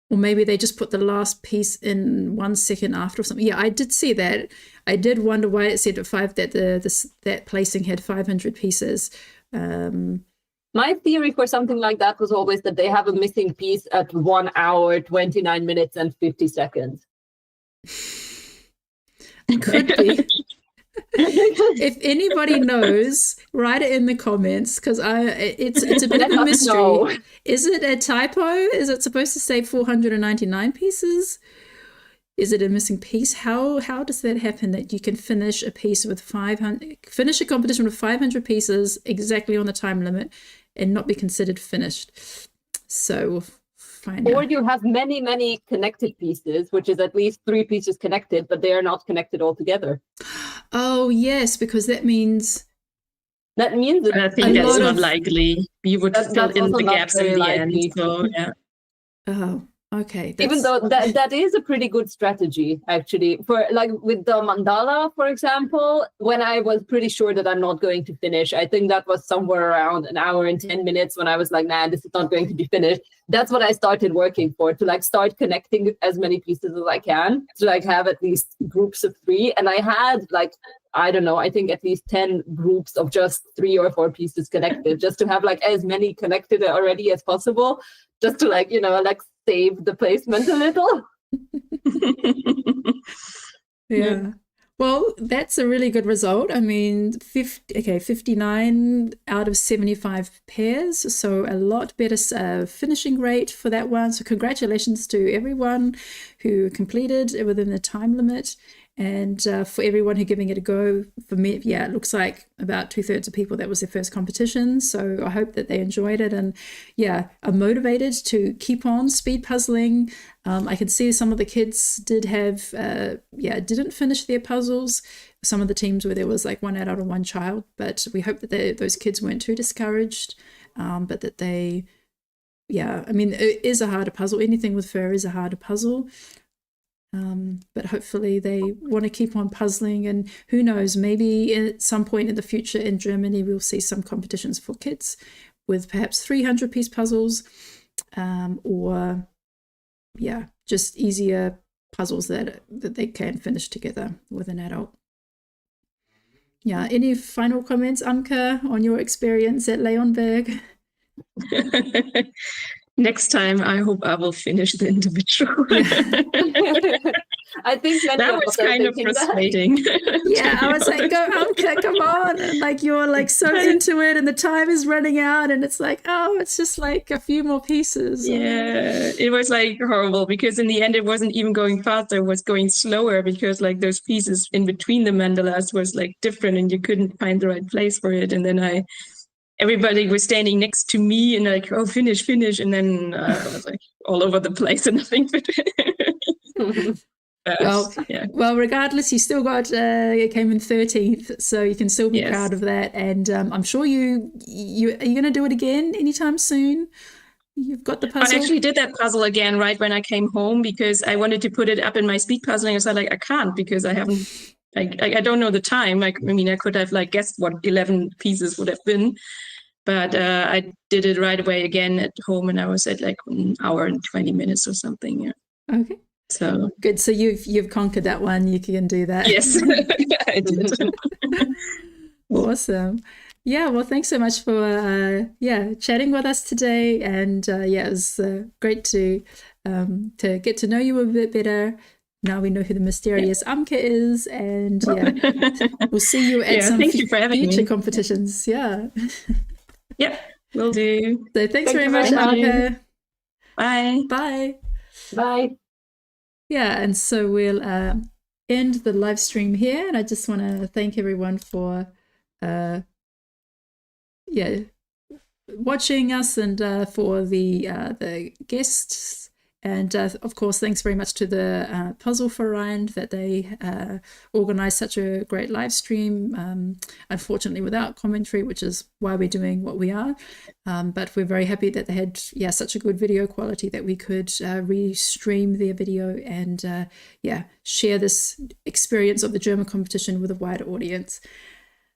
Or maybe they just put the last piece in 1 second after or something. Yeah, I did see that. I did wonder why it said that that placing had 500 pieces. My theory for something like that was always that they have a missing piece at 1 hour, 29 minutes, and 50 seconds. Could be. If anybody knows, write it in the comments, because it's a bit of a mystery. Know. Is it a typo? Is it supposed to say 499 pieces? Is it a missing piece? How does that happen, that you can finish a piece with 500, finish a competition with 500 pieces exactly on the time limit and not be considered finished? So we'll find out. Or you have many connected pieces, which is at least 3 pieces connected, but they are not connected all together. Oh yes, because that means that I think that's not likely. You would fill in the gaps in the end. So yeah. Oh, okay. Even though that is a pretty good strategy, actually, for like with the mandala, for example, when I was pretty sure that I'm not going to finish, I think that was somewhere around 1 hour and 10 minutes when I was like, nah, this is not going to be finished. That's what I started working for, to like start connecting as many pieces as I can, to like have at least groups of 3. And I had like, I don't know, I think at least 10 groups of just 3 or 4 pieces connected, just to have like as many connected already as possible, just to like, like save the placement a little. Yeah. Well, that's a really good result. I mean, 59 out of 75 pairs, so a lot better finishing rate for that one. So congratulations to everyone who completed within the time limit. And for everyone who's giving it a go, for me, it looks like about 2/3 of people, that was their first competition. So I hope that they enjoyed it and, are motivated to keep on speed puzzling. I can see some of the kids did have, didn't finish their puzzles. Some of the teams where there was like 1 adult and 1 child, but we hope that those kids weren't too discouraged, but that they, I mean, it is a harder puzzle. Anything with fur is a harder puzzle. But hopefully they want to keep on puzzling, and who knows, maybe at some point in the future in Germany we'll see some competitions for kids with perhaps 300-piece puzzles, or just easier puzzles that they can finish together with an adult. Any final comments, Amke, on your experience at Leonberg? Next time, I hope I will finish the individual. I think many That of was us are kind of thinking that. frustrating. Yeah, I was like, go Amke, come on. And like you're like so into it and the time is running out and it's like, oh, it's just like a few more pieces. Yeah, it was like horrible because in the end it wasn't even going faster, it was going slower because like those pieces in between the mandalas was like different and you couldn't find the right place for it. And then everybody was standing next to me and like, oh, finish. And then I was like all over the place and nothing fit. Well, regardless, you still got it came in 13th, so you can still be Yes. proud of that. And I'm sure you are you going to do it again anytime soon? You've got the puzzle. I actually did that puzzle again right when I came home because I wanted to put it up in my speed puzzling. I was like, I can't because I haven't. I don't know the time. Like, I mean, I could have like guessed what 11 pieces would have been, but I did it right away again at home, and I was at like 1 hour and 20 minutes or something. Yeah. Okay. So Good. So you've conquered that one. You can do that. yes, I did. Awesome. Yeah. Well, thanks so much for chatting with us today, and it was great to get to know you a bit better. Now we know who the mysterious Amke is, and we'll see you at some future competitions. Yeah. Yep, will do. So thanks very much, Amke. Bye. Bye. Bye. Yeah, and so we'll end the live stream here, and I just want to thank everyone for watching us and for the guests. And of course, thanks very much to the Puzzleverein that they organized such a great live stream, unfortunately without commentary, which is why we're doing what we are. But we're very happy that they had such a good video quality that we could re-stream their video and share this experience of the German competition with a wider audience.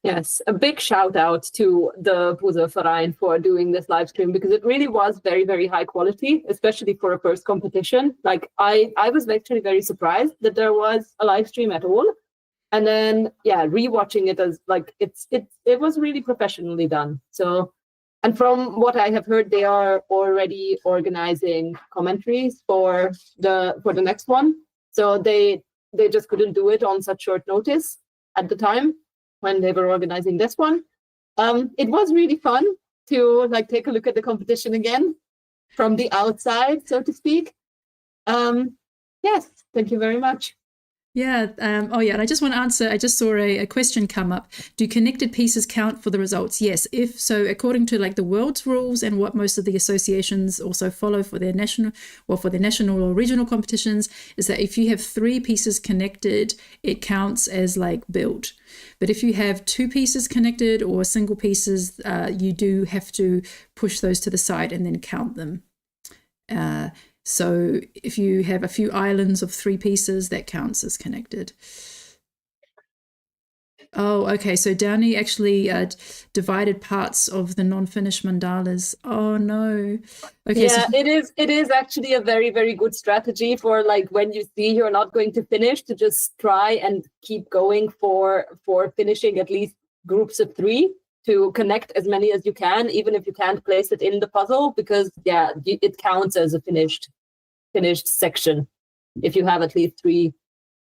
Yes, a big shout out to the Puzzleverein for doing this live stream because it really was very, very high quality, especially for a first competition. Like I was actually very surprised that there was a live stream at all. And then, rewatching it as like it was really professionally done. So, and from what I have heard, they are already organizing commentaries for the next one. So they just couldn't do it on such short notice at the time when they were organizing this one. It was really fun to like take a look at the competition again from the outside, so to speak. Yes, thank you very much. Yeah. And I just want to answer, I just saw a question come up. Do connected pieces count for the results? Yes. If so, according to like the world's rules and what most of the associations also follow for their national or regional competitions, is that if you have 3 pieces connected, it counts as like built. But if you have 2 pieces connected or single pieces, you do have to push those to the side and then count them. So if you have a few islands of 3 pieces, that counts as connected. Oh, okay. So Downey actually divided parts of the non-finished mandalas. Oh no. Okay. Yeah, it is actually a very, very good strategy for like when you see you're not going to finish, to just try and keep going for finishing at least groups of 3. To connect as many as you can, even if you can't place it in the puzzle, because it counts as a finished section if you have at least 3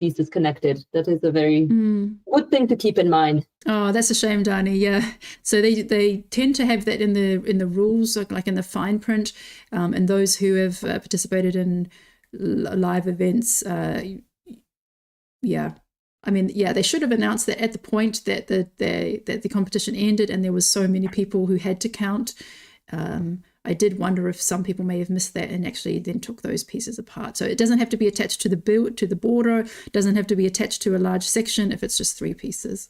pieces connected. That is a very good thing to keep in mind. Oh, that's a shame, Dani. Yeah, so they tend to have that in the rules, like in the fine print, and those who have participated in live events. I mean, they should have announced that at the point that the competition ended and there was so many people who had to count. I did wonder if some people may have missed that and actually then took those pieces apart. So it doesn't have to be attached to the border. It doesn't have to be attached to a large section if it's just 3 pieces.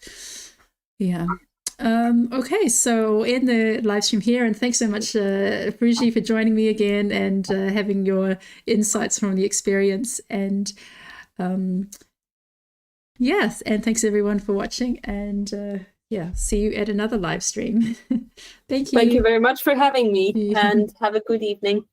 Yeah. Okay, so we'll end the live stream here, and thanks so much, Friedrich, for joining me again and having your insights from the experience. And yes, and thanks everyone for watching, and see you at another live stream. Thank you. Thank you very much for having me, and have a good evening.